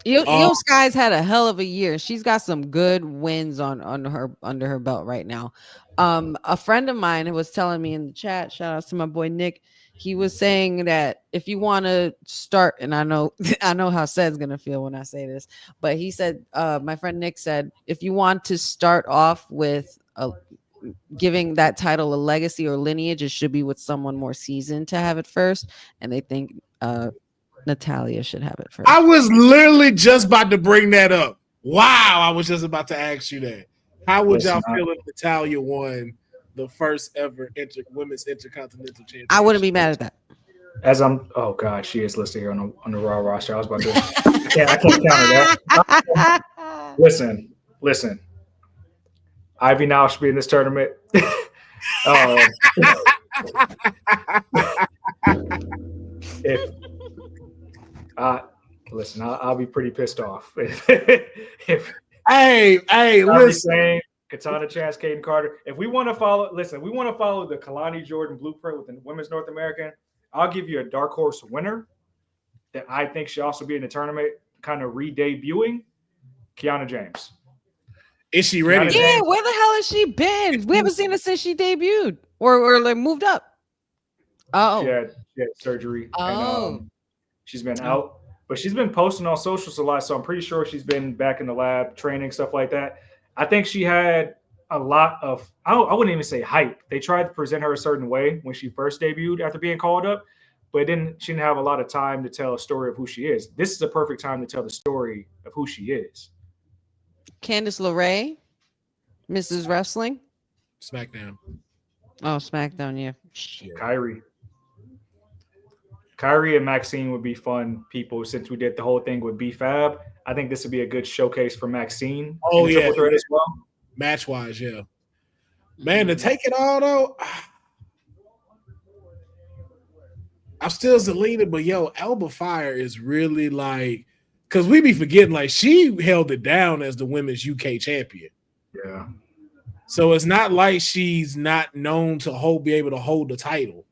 Io Sky's had a hell of a year. She's got some good wins under her belt right now. A friend of mine was telling me in the chat, shout out to my boy Nick, he was saying that if you want to start, and I know how Sed's gonna feel when I say this, but he said, my friend Nick said, if you want to start off with giving that title a legacy or lineage, it should be with someone more seasoned to have it first, and they think Natalia should have it first. I was literally just about to bring that up. Wow, I was just about to ask you that. How would y'all feel if Natalia won the first ever women's intercontinental championship? I wouldn't be mad at that. Oh God, she is listed here on the Raw roster. I was about to. I can't counter that. Listen. Ivy now should be in this tournament. Listen, I'll be pretty pissed off if listen. Katana Chance, Caden Carter. If we want to follow, we want to follow the Kalani Jordan blueprint with the Women's North American. I'll give you a dark horse winner that I think should also be in the tournament, kind of re-debuting. Kiana James. Is she ready? Yeah, where the hell has she been? We haven't seen her since she debuted or like moved up. Oh, She had surgery, and Oh, she's been out. But she's been posting on socials a lot, so I'm pretty sure she's been back in the lab training, stuff like that. I think she had a lot of, I wouldn't even say hype. They tried to present her a certain way when she first debuted after being called up, but she didn't have a lot of time to tell a story of who she is. This is a perfect time to tell the story of who she is. Candice LeRae, Mrs. Wrestling. SmackDown. Oh, SmackDown, yeah. Shit. Kyrie and Maxine would be fun people since we did the whole thing with B-Fab. I think this would be a good showcase for Maxine. Oh, in the yeah. triple threat as well. Match wise, yeah. Man, to take it all though, I'm still Zelina, but yo, Alba Fire is really like, because we be forgetting, like she held it down as the women's UK champion. Yeah. So it's not like she's not known to be able to hold the title.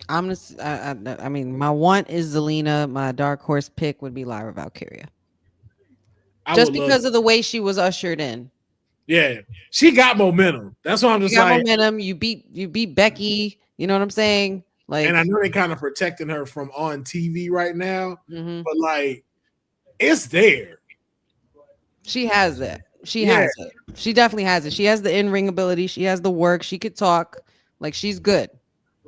I mean, my one is Zelina. My dark horse pick would be Lyra Valkyria. Just because of the way she was ushered in. Yeah, she got momentum. That's why I'm just like momentum. You beat Becky. You know what I'm saying? Like, and I know they're kind of protecting her from on TV right now, but like, it's there. She has that. She has it. She definitely has it. She has the in-ring ability. She has the work. She could talk. Like, she's good.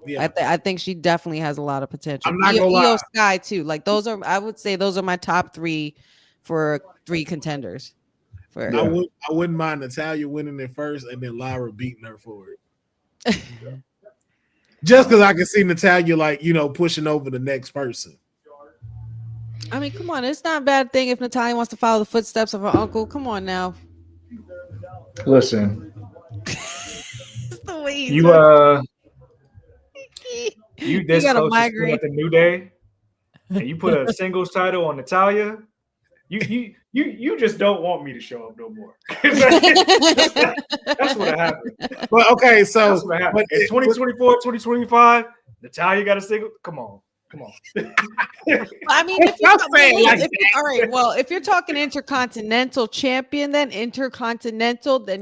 Yeah. I think she definitely has a lot of potential. I'm not gonna lie. Io Sky too. Like, I would say those are my top 3 for 3 contenders. I wouldn't mind Natalya winning it first and then Lyra beating her for it. Just because I can see Natalya, like, pushing over the next person. I mean, come on. It's not a bad thing if Natalya wants to follow the footsteps of her uncle. Come on now. Listen. The way you this close to at the New Day, and you put a singles title on Natalya. You just don't want me to show up no more. That's what happened. Well, okay, so that's what happened. In 2024, 2025, Natalya got a single. Come on. I mean, if you're talking Intercontinental Champion, then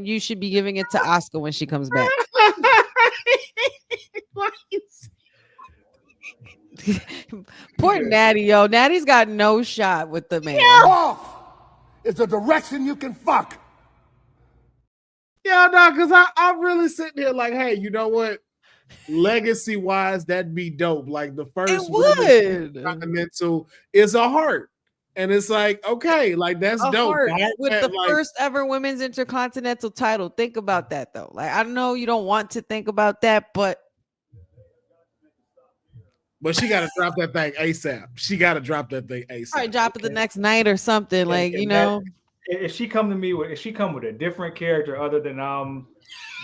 you should be giving it to Asuka when she comes back. Poor Natty, yo. Natty's got no shot with the man. Off is a direction you can fuck. Yeah, no, because I'm really sitting here like, hey, you know what? Legacy wise, that'd be dope. Like the first Continental is a heart. And it's like, okay, like that's dope. With the first ever women's intercontinental title. Think about that though. Like, I know you don't want to think about that, but she got to drop that thing ASAP. All right, drop it the next night or something. If she come with a different character other than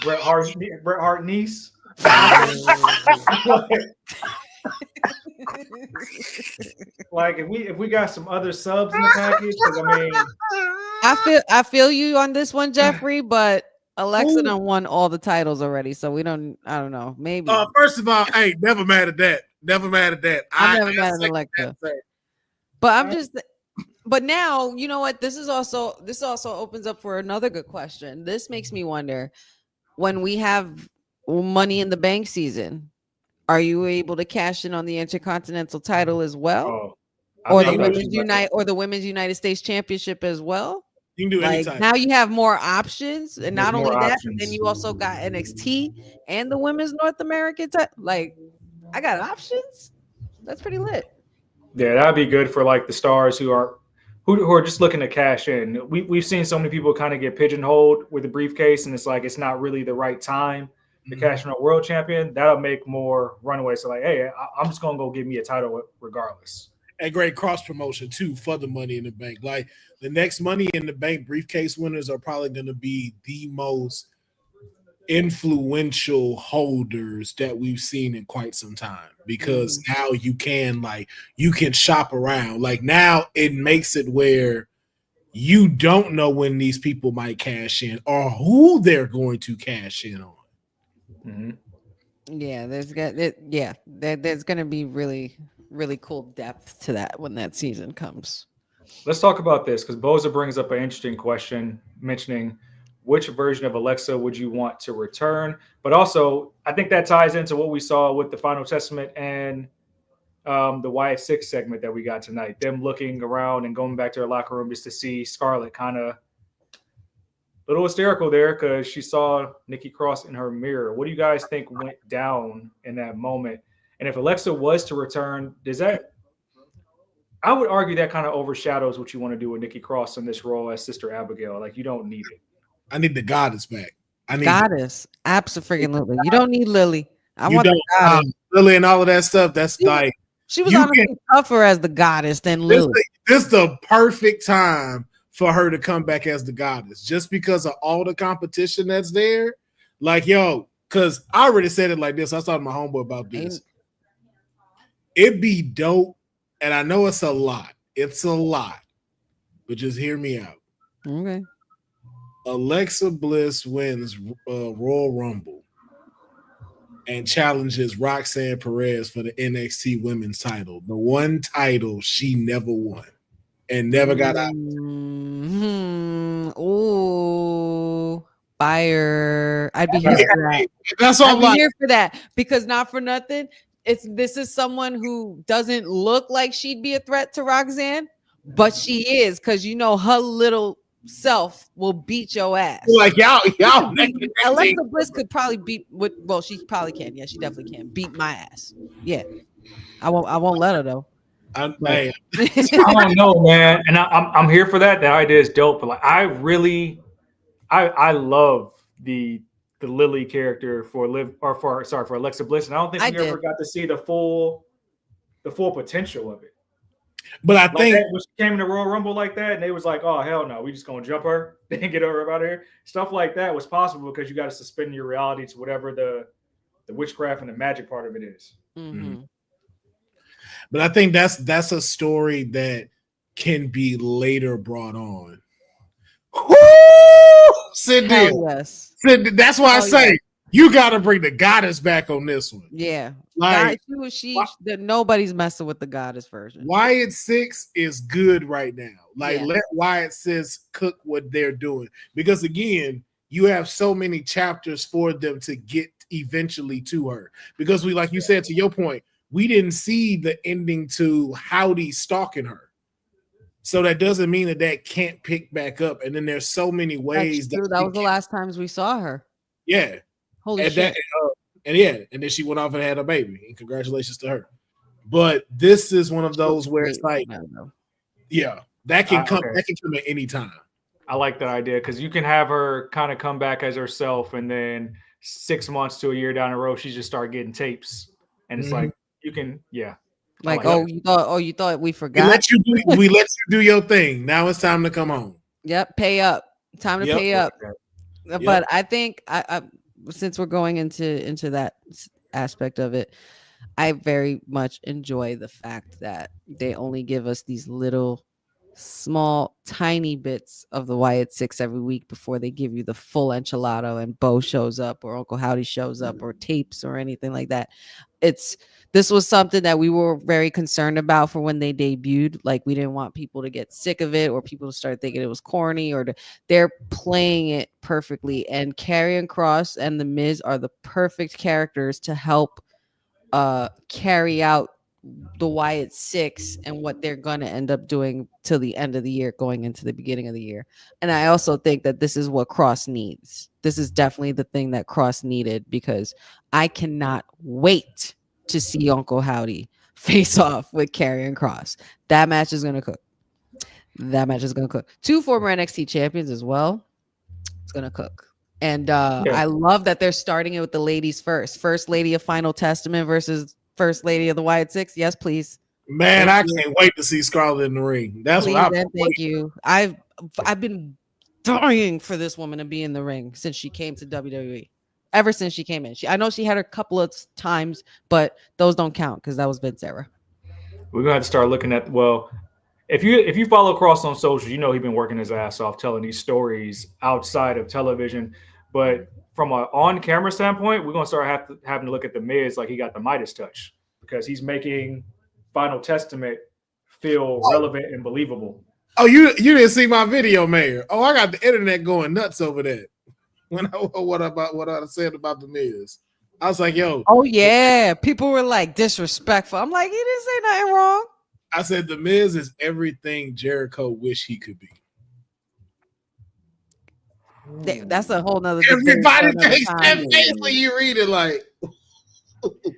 Bret Hart niece. Like if we got some other subs in the package, I feel you on this one, Jeffrey, but Alexa done won all the titles already, so I don't know. Maybe. First of all, hey, never mad at that. I'm never mad at Alexa. But but now, you know what? This also opens up for another good question. This makes me wonder, when we have Money in the Bank season, are you able to cash in on the Intercontinental title as well? Or the Women's United States Championship as well? You can do anytime. Now you have more options, and not only that, then you also got NXT and the Women's North American I got options. That's pretty lit. Yeah, that'd be good for like the stars who are just looking to cash in. We've seen so many people kind of get pigeonholed with the briefcase, and it's like it's not really the right time to cash in a world champion. That'll make more runaways. So like, hey, I'm just gonna go give me a title regardless. A great cross promotion too for the Money in the Bank. Like the next Money in the Bank briefcase winners are probably going to be the most influential holders that we've seen in quite some time, because now you can shop around. Like now it makes it where you don't know when these people might cash in or who they're going to cash in on. Yeah, there's going to be really, really cool depth to that when that season comes. Let's talk about this, because Boza brings up an interesting question mentioning which version of Alexa would you want to return? But also, I think that ties into what we saw with the Final Testament and the Wyatt Six segment that we got tonight. Them looking around and going back to their locker room just to see Scarlett kind of a little hysterical there because she saw Nikki Cross in her mirror. What do you guys think went down in that moment? And if Alexa was to return, does that? I would argue that kind of overshadows what you want to do with Nikki Cross in this role as Sister Abigail. Like you don't need it. I need the goddess back. I need Goddess. Absolutely. You don't need Lily. I you want don't the goddess. Lily and all of that stuff. That's like She was you honestly tougher as the goddess than Lily. this the perfect time for her to come back as the goddess, just because of all the competition that's there. Like, yo, because I already said it like this. I was talking to my homeboy about this. It'd be dope, and I know it's a lot. It's a lot, but just hear me out. Okay. Alexa Bliss wins Royal Rumble and challenges Roxanne Perez for the NXT Women's title, the one title she never won and never got out. Ooh, fire! I'd be here for that. That's all I'd be here for that because not for nothing. This is someone who doesn't look like she'd be a threat to Roxanne, but she is because her little self will beat your ass. Like y'all. Alexa Bliss could probably beat. Well, she probably can. Yeah, she definitely can beat my ass. Yeah, I won't let her though. I don't know, man, and I'm here for that. That idea is dope, but like I love the Lily character for Alexa Bliss, and I don't think we ever got to see the full potential of it. But I like think when she came in the Royal Rumble like that, and they was like, "Oh hell no, we just gonna jump her and get her out of here." Stuff like that was possible because you got to suspend your reality to whatever the witchcraft and the magic part of it is. Mm-hmm. But I think that's a story that can be later brought on. Woo! Sydney, yes. Sydney, that's why I say you got to bring the goddess back on this one. Yeah, like nobody's messing with the goddess version. Wyatt 6 is good right now. Like let Wyatt 6 cook what they're doing because again, you have so many chapters for them to get eventually to her. Because we, like you said, to your point, we didn't see the ending to Howdy stalking her. So that doesn't mean that can't pick back up. And then there's so many ways that was the last times we saw her. Yeah. Holy shit. And then she went off and had a baby. And congratulations to her. But this is one of those where it's like, that can come at any time. I like that idea because you can have her kind of come back as herself, and then 6 months to a year down the road, she just start getting tapes, and it's like you can, Like, you thought we forgot. We let you do your thing. Now it's time to come home. Yep, pay up. Time to pay up. Yep. But I think I since we're going into that aspect of it, I very much enjoy the fact that they only give us these little small tiny bits of the Wyatt 6 every week before they give you the full enchilada and Bo shows up or Uncle Howdy shows up or tapes or anything like that. This was something that we were very concerned about for when they debuted. Like we didn't want people to get sick of it or people to start thinking it was corny they're playing it perfectly. And Karrion Kross and The Miz are the perfect characters to help carry out the Wyatt 6 and what they're going to end up doing till the end of the year, going into the beginning of the year. And I also think that this is what Kross needs. This is definitely the thing that Kross needed because I cannot wait to see Uncle Howdy face off with Karrion Kross. That match is going to cook. Two former NXT champions as well. It's going to cook. And I love that they're starting it with the ladies first. First lady of Final Testament versus First Lady of the Wyatt 6. Yes, please. Man, I can't wait to see Scarlett in the ring. That's please, what thank you. I've been dying for this woman to be in the ring since she came to WWE. Ever since she came in. I know she had her a couple of times, but those don't count because that was Vince era. We're gonna have to start looking at if you follow Kross on social, he's been working his ass off telling these stories outside of television. But from an on-camera standpoint, we're gonna start having to look at the Miz like he got the Midas touch because he's making Final Testament feel relevant and believable. Oh, you didn't see my video, Mayor? Oh, I got the internet going nuts over that. What I said about the Miz. I was like, yo. Oh yeah, people were like disrespectful. I'm like, he didn't say nothing wrong. I said the Miz is everything Jericho wish he could be. That's a whole nother. Everybody thinks that face when you read it. Like,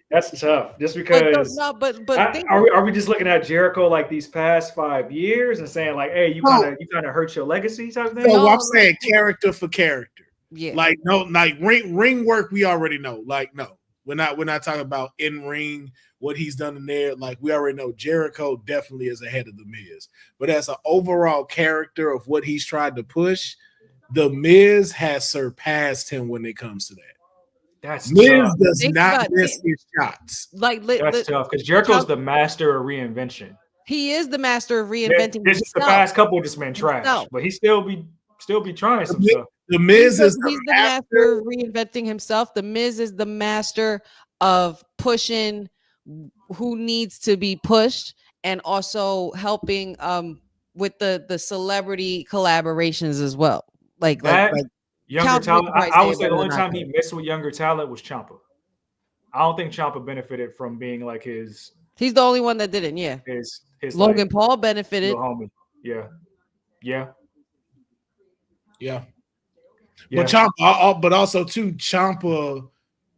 that's tough. Just because. Are we just looking at Jericho like these past 5 years and saying like, hey, you kind of hurt your legacy type of thing? No, I'm saying character for character. Yeah. Like no, like ring work. We already know. Like no, we're not talking about in ring what he's done in there. Like we already know Jericho definitely is ahead of the Miz. But as an overall character of what he's tried to push, the Miz has surpassed him when it comes to that. That's Miz tough. does not miss his shots. That's tough because Jericho's the master of reinvention. He is the master of reinventing. This is the past couple just been trash, but he still be trying some stuff. The Miz he's the master of reinventing himself. The Miz is the master of pushing who needs to be pushed and also helping with the celebrity collaborations as well. Like younger talent. I would say the only time he missed with younger talent was Ciampa. I don't think Ciampa benefited from being like his. He's the only one that didn't. Yeah. His Logan Paul benefited. Homie. Yeah. But Ciampa, but also too, Ciampa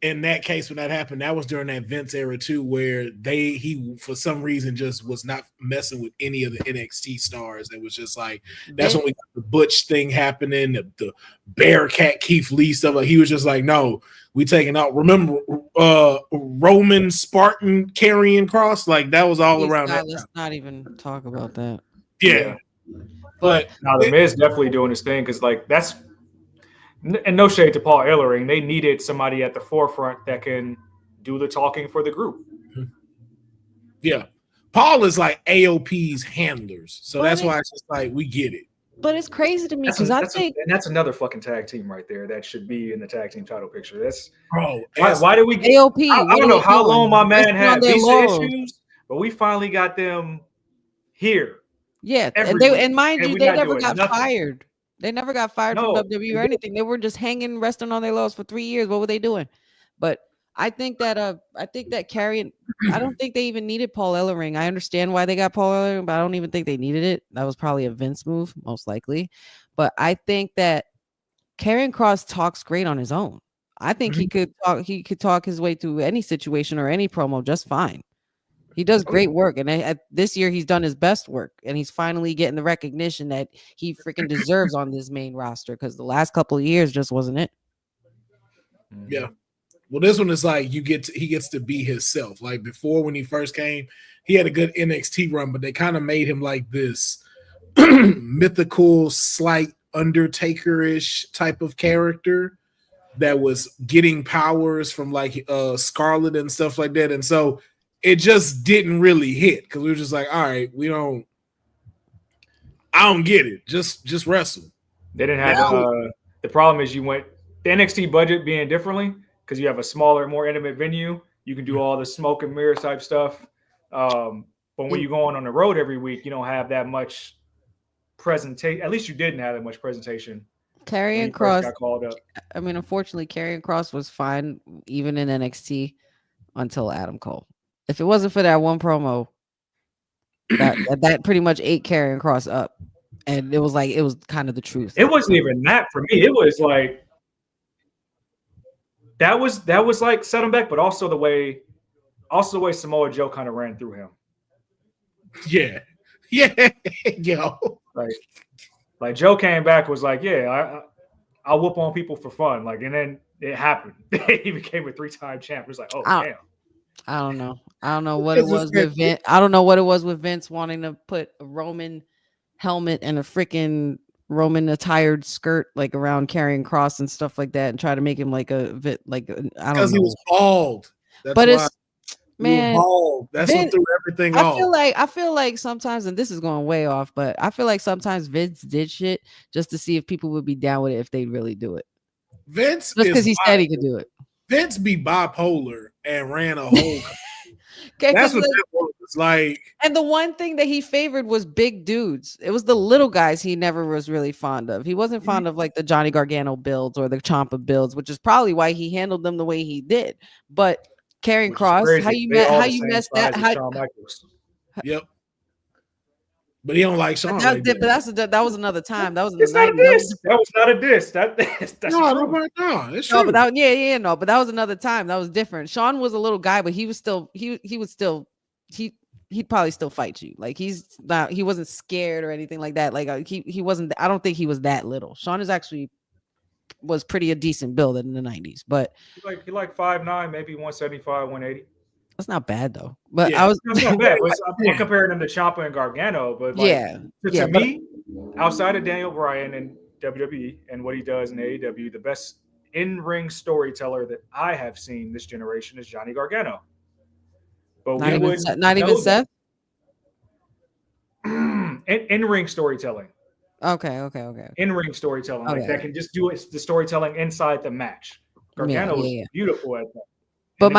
in that case when that happened, that was during that Vince era too, where he for some reason just was not messing with any of the NXT stars. It was just like that's when we got the Butch thing happening, the Bearcat Keith Lee stuff. Like he was just like, no, we taking out. Remember Roman Spartan carrying cross? Like that was all around that. Let's not even talk about that. Yeah. But now the Miz definitely doing his thing because like that's. And no shade to Paul Ellering. They needed somebody at the forefront that can do the talking for the group. Yeah. Paul is like AOP's handlers. So that's why it's just like, we get it. But it's crazy to me because I think that's another fucking tag team right there that should be in the tag team title picture. That's bro. Why did we get AOP? I don't know how long my man had visa issues, but we finally got them here. Yeah. And mind you, they never got fired. They never got fired from WWE or anything. They were just hanging, resting on their laurels for 3 years. What were they doing? But I think that carrying. I don't think they even needed Paul Ellering. I understand why they got Paul Ellering, but I don't even think they needed it. That was probably a Vince move, most likely. But I think that Karrion Kross talks great on his own. I think he could talk. He could talk his way through any situation or any promo just fine. He does great work, and this year he's done his best work, and he's finally getting the recognition that he freaking deserves on this main roster because the last couple of years just wasn't it. Yeah. Well, this one is like he gets to be himself. Like before, when he first came, he had a good NXT run, but they kind of made him like this mythical, slight Undertaker-ish type of character that was getting powers from like Scarlet and stuff like that, and so. It just didn't really hit because we were just like, all right, I don't get it. Just wrestle. They didn't have the problem is the NXT budget being differently because you have a smaller, more intimate venue. You can do all the smoke and mirror type stuff. But when you're going on the road every week, you don't have that much presentation. At least you didn't have that much presentation. Karrion Kross got called up. I mean, unfortunately, Karrion Kross was fine even in NXT until Adam Cole. If it wasn't for that one promo, that pretty much ate Karrion Kross up, and it was kind of the truth. It wasn't even that for me. It was like that was like set him back, but also the way Samoa Joe kind of ran through him. Yeah, yo, like Joe came back was like, yeah, I'll whoop on people for fun, like, and then it happened. He became a 3-time champ. It was like, oh damn. I don't know. I don't know what it was with Vince. I don't know what it was with Vince wanting to put a Roman helmet and a freaking Roman attired skirt like around Karrion Kross and stuff like that, and try to make him like I don't know. Because he was bald. That's but why. It's man, bald. That's what threw everything off. I feel like sometimes, and this is going way off, but I feel like sometimes Vince did shit just to see if people would be down with it if they really do it. Vince, just because he said he could do it. Vince be bipolar and ran a whole. That's what that was. Like, And the one thing that he favored was big dudes. It was the little guys he never was really fond of. He wasn't fond of like the Johnny Gargano builds or the Ciampa builds, which is probably why he handled them the way he did. But Karrion Which is Cross, crazy. They all how the you same messed size that? as Shawn Michaels. yep. But he don't like Shawn like that. But that was another time. That was in the It's not a 90s. That was diss. That was not a diss. That's No, true. no, it's no, true. but that no, but that was another time. That was different. Sean was a little guy, but he was still he'd probably still fight you. Like he wasn't scared or anything like that. Like he wasn't. I don't think he was that little. Sean was pretty a decent build in the 90s, but He like 5'9", maybe 175, 180. that's not bad though. But Yeah. I was That's not bad. But I'm comparing him to Ciampa and Gargano. But like, to but me, outside of Daniel Bryan and WWE and what he does in AEW, the best in-ring storyteller that I have seen this generation is Johnny Gargano. But not even Seth. In-ring storytelling. Okay. In-ring storytelling, like Okay. that can just do it. The storytelling inside the match. Gargano was beautiful at that. But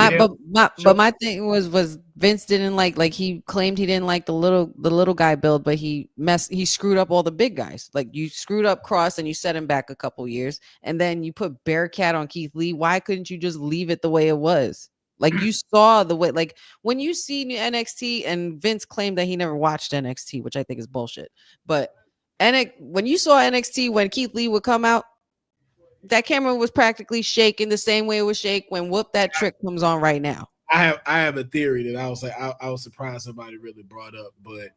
my thing was Vince didn't like he claimed he didn't like the little guy build, but he screwed up all the big guys. Like you screwed up Cross and you set him back a couple years, and then you put Bearcat on Keith Lee. Why couldn't you just leave it the way it was? Like you saw the way, like when you see NXT, and Vince claimed that he never watched NXT, which I think is bullshit. But when you saw NXT, when Keith Lee would come out, that camera was practically shaking the same way it was shake when Whoop That Trick comes on right now. I have a theory that I was surprised somebody really brought up, but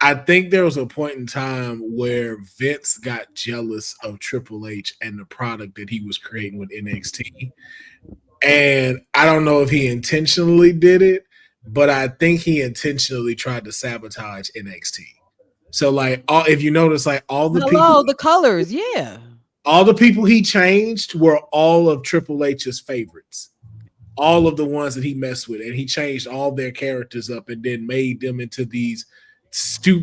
I think there was a point in time where Vince got jealous of Triple H and the product that he was creating with NXT. And I don't know if he intentionally did it, but I think he intentionally tried to sabotage NXT. So like if you notice, like all the the colors, yeah. All the people he changed were all of Triple H's favorites. All of the ones that he messed with. And he changed all their characters up and then made them into these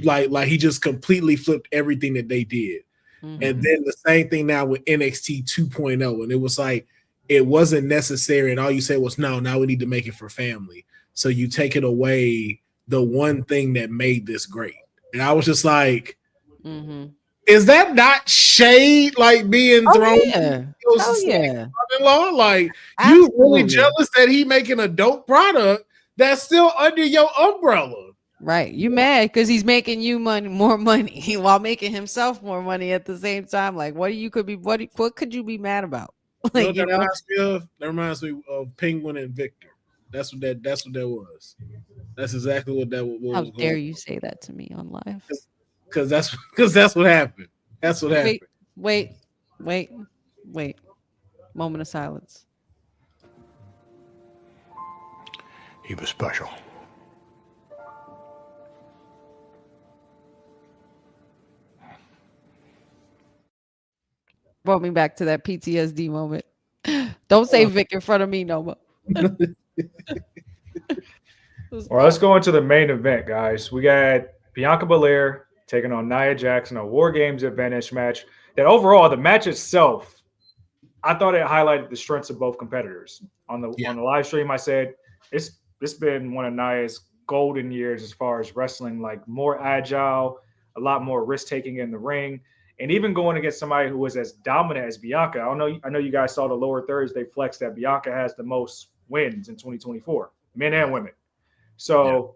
like he just completely flipped everything that they did. Mm-hmm. And then the same thing now with NXT 2.0. And it was like, it wasn't necessary. And all you said was, no, now we need to make it for family. So you take it away, the one thing that made this great. And I was just like, is that not shade like being thrown? Yeah. Law? Like, you really jealous that he making a dope product that's still under your umbrella. Right. You mad because he's making you more money while making himself more money at the same time. Like, what could you be mad about? Like, that reminds me of Penguin and Victor. That's what that was. That's exactly what that was. How dare you say that to me on live? Because that's what happened. That's what happened. Wait. Moment of silence. He was special. Brought me back to that PTSD moment. Don't say Vic in front of me no more. All right, let's go into the main event, guys. We got Bianca Belair taking on Nia Jax in a War Games advantage match. That overall, the match itself, I thought it highlighted the strengths of both competitors. On the live stream, I said it's been one of Nia's golden years as far as wrestling, like more agile, a lot more risk taking in the ring, and even going against somebody who was as dominant as Bianca. I know you guys saw the lower Thursday flex that Bianca has the most wins in 2024, men and women. So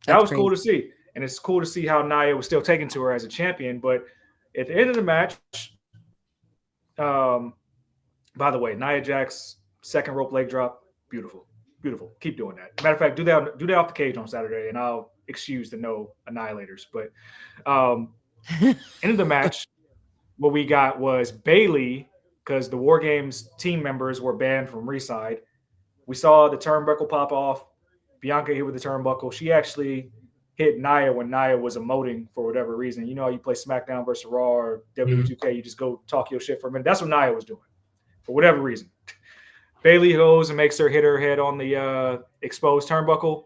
that was cool to see. And it's cool to see how Nia was still taken to her as a champion. But at the end of the match, by the way, Nia Jax second rope leg drop, beautiful. Keep doing that. Matter of fact, do that off the cage on Saturday, and I'll excuse the no annihilators. But end of the match, what we got was Bayley, because the War Games team members were banned from Ringside. We saw the turnbuckle pop off. Bianca hit with the turnbuckle. She actually hit Nia when Nia was emoting for whatever reason. You know how you play SmackDown versus Raw or WWE2K, you just go talk your shit for a minute. That's what Nia was doing for whatever reason. Bayley goes and makes her hit her head on the exposed turnbuckle.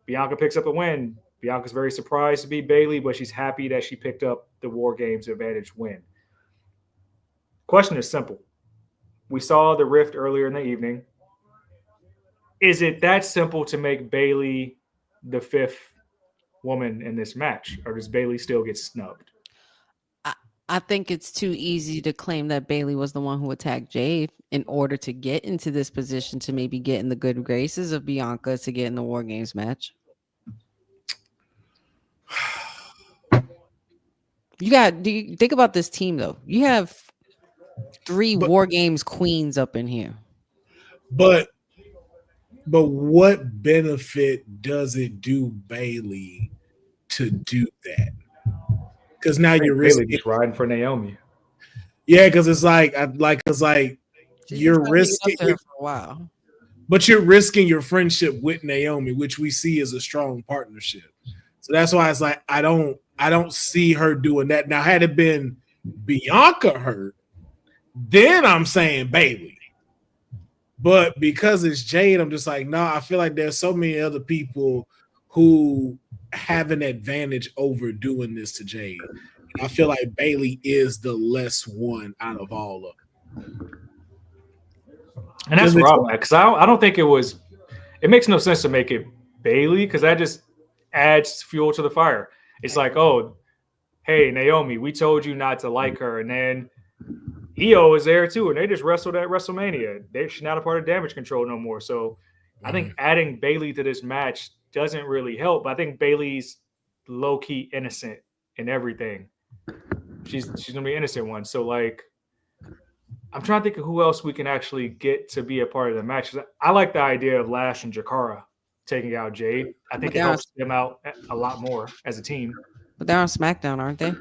Bianca picks up a win. Bianca's very surprised to beat Bayley, but she's happy that she picked up the War Games advantage win. Question is simple. We saw the rift earlier in the evening. Is it that simple to make Bayley the fifth woman in this match, or does Bailey still get snubbed? I think it's too easy to claim that Bailey was the one who attacked Jade in order to get into this position to maybe get in the good graces of Bianca to get in the War Games match. Do you think about this team though? You have three War Games queens up in here. But what benefit does it do Bailey to do that? Because now you're risking just riding for Naomi. Yeah, because it's like you're risking for a while. But you're risking your friendship with Naomi, which we see as a strong partnership. So that's why it's like I don't see her doing that. Now, had it been Bianca hurt, then I'm saying Bailey. But because it's Jade, I'm just like, no, I feel like there's so many other people who have an advantage over doing this to Jade. And I feel like Bailey is the less one out of all of them. And that's where I'm at, because I don't think it makes no sense to make it Bailey, because that just adds fuel to the fire. It's like, oh, hey, Naomi, we told you not to like her. And then Io is there too, and they just wrestled at WrestleMania. She's not a part of Damage Control no more. So I think adding Bailey to this match doesn't really help. But I think Bailey's low-key innocent in everything. She's gonna be an innocent one. So like, I'm trying to think of who else we can actually get to be a part of the match. I like the idea of Lash and Jakara taking out Jade. I think it helps them out a lot more as a team. But they're on SmackDown, aren't they?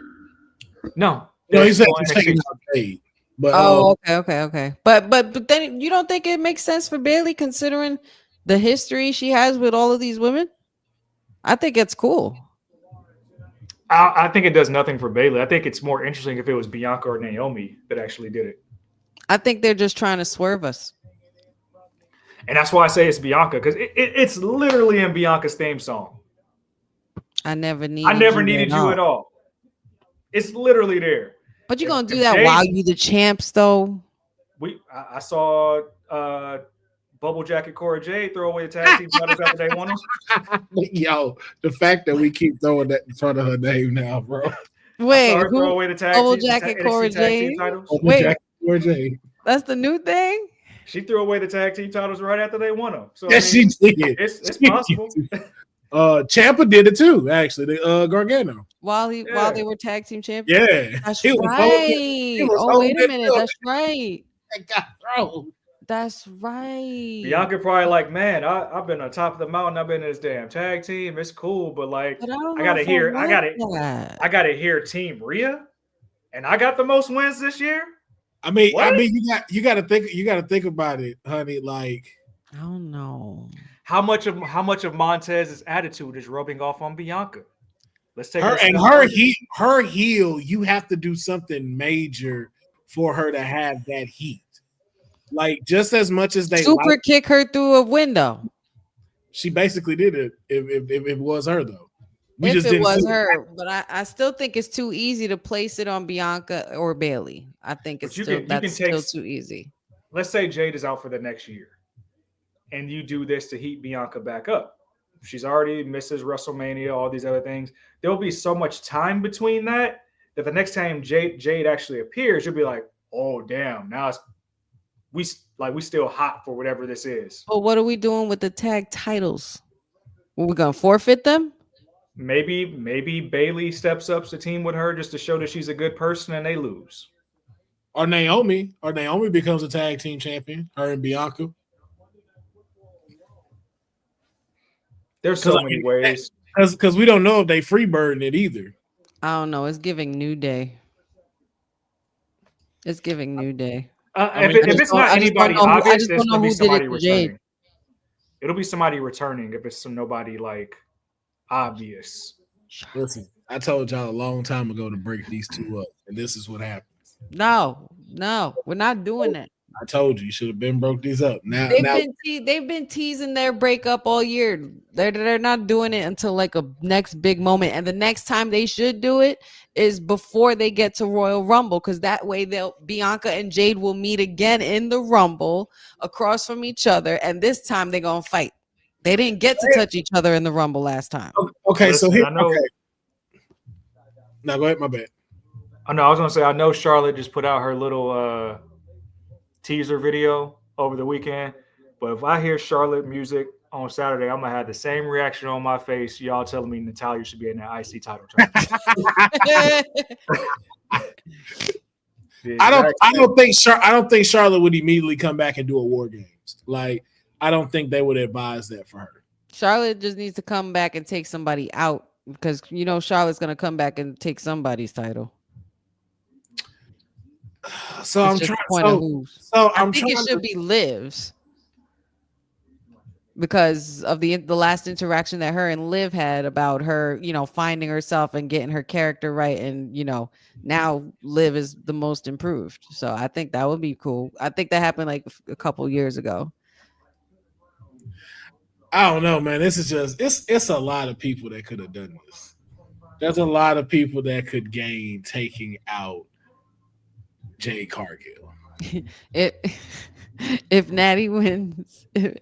No, he's taking out Jade. But, okay. But then you don't think it makes sense for Bailey considering the history she has with all of these women? I think it's cool. I think it does nothing for Bailey. I think it's more interesting if it was Bianca or Naomi that actually did it. I think they're just trying to swerve us. And that's why I say it's Bianca, because it's literally in Bianca's theme song. I never needed you at all. It's literally there. But you're gonna do that while you the champs, though. I saw Bubble Jacket Cora Jade throw away the tag team titles after they won them. Yo, the fact that we keep throwing that in front of her name now, bro. Wait, throw away the tag Bubble team, Jacket Cora Jade? Wait, Cora Jade. That's the new thing? She threw away the tag team titles right after they won them. So yes, she did. It's possible. Ciampa did it too, actually. The Gargano. While they were tag team champions. Yeah, that's right. Oh, wait a minute. That's right. That got thrown. That's right. Bianca probably like, man, I've been on top of the mountain. I've been in this damn tag team. It's cool, but like, I gotta hear Team Rhea, and I got the most wins this year. I mean, you got to think about it, honey. Like, I don't know how much of Montez's attitude is rubbing off on Bianca. Let's take her heel. You have to do something major for her to have that heat. Like, just as much as they kick her through a window. She basically did it. If it was her though, but I still think it's too easy to place it on Bianca or Bailey. I think it's still too easy. Let's say Jade is out for the next year, and you do this to heat Bianca back up. She's already misses WrestleMania, all these other things. There will be so much time between that the next time Jade actually appears, you'll be like, oh damn, now we still hot for whatever this is. But what are we doing with the tag titles? Are we gonna forfeit them? Maybe Bailey steps up to team with her just to show that she's a good person, and they lose. Or Naomi becomes a tag team champion. Her and Bianca. There's so many ways. Because we don't know if they freebirding it either. I don't know. It's giving New Day. If it's not anybody obvious, there's going to be somebody returning. It'll be somebody returning if it's nobody like obvious. Listen, I told y'all a long time ago to break these two up, and this is what happens. No, we're not doing that. I told you should have been broke these up. Now they've been teasing their breakup all year. They're not doing it until like a next big moment, and the next time they should do it is before they get to Royal Rumble, because that way Bianca and Jade will meet again in the Rumble across from each other, and this time they're gonna fight. They didn't get to touch each other in the Rumble last time. Okay, Listen, so here. I know. Okay. Now go ahead. My bad. I know. I was gonna say. I know Charlotte just put out her little teaser video over the weekend. But if I hear Charlotte music on Saturday, I'm gonna have the same reaction on my face. Y'all telling me Natalya should be in that IC title tournament. I don't think Charlotte would immediately come back and do a War Games. Like, I don't think they would advise that for her. Charlotte just needs to come back and take somebody out because Charlotte's gonna come back and take somebody's title. So I'm trying. I think it should be Liv's because of the last interaction that her and Liv had about her, finding herself and getting her character right, and now Liv is the most improved. So I think that would be cool. I think that happened like a couple years ago. I don't know, man. This is just it's a lot of people that could have done this. There's a lot of people that could gain taking out Jade Cargill. If Natty wins, if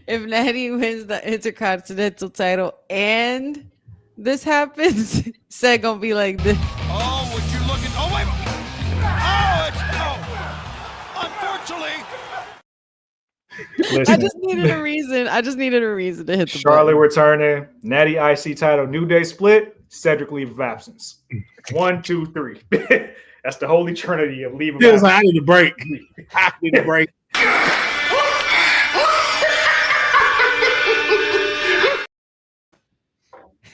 Natty wins the Intercontinental title and this happens, Seth gonna be like this. Oh, would you look at? Oh wait! Unfortunately. Listen, I just needed a reason to hit the Charlotte button. returning, Natty IC title, New Day split, Cedric leave of absence. 1, 2, 3. That's the holy trinity of leave of absence. I need a break. I need a break.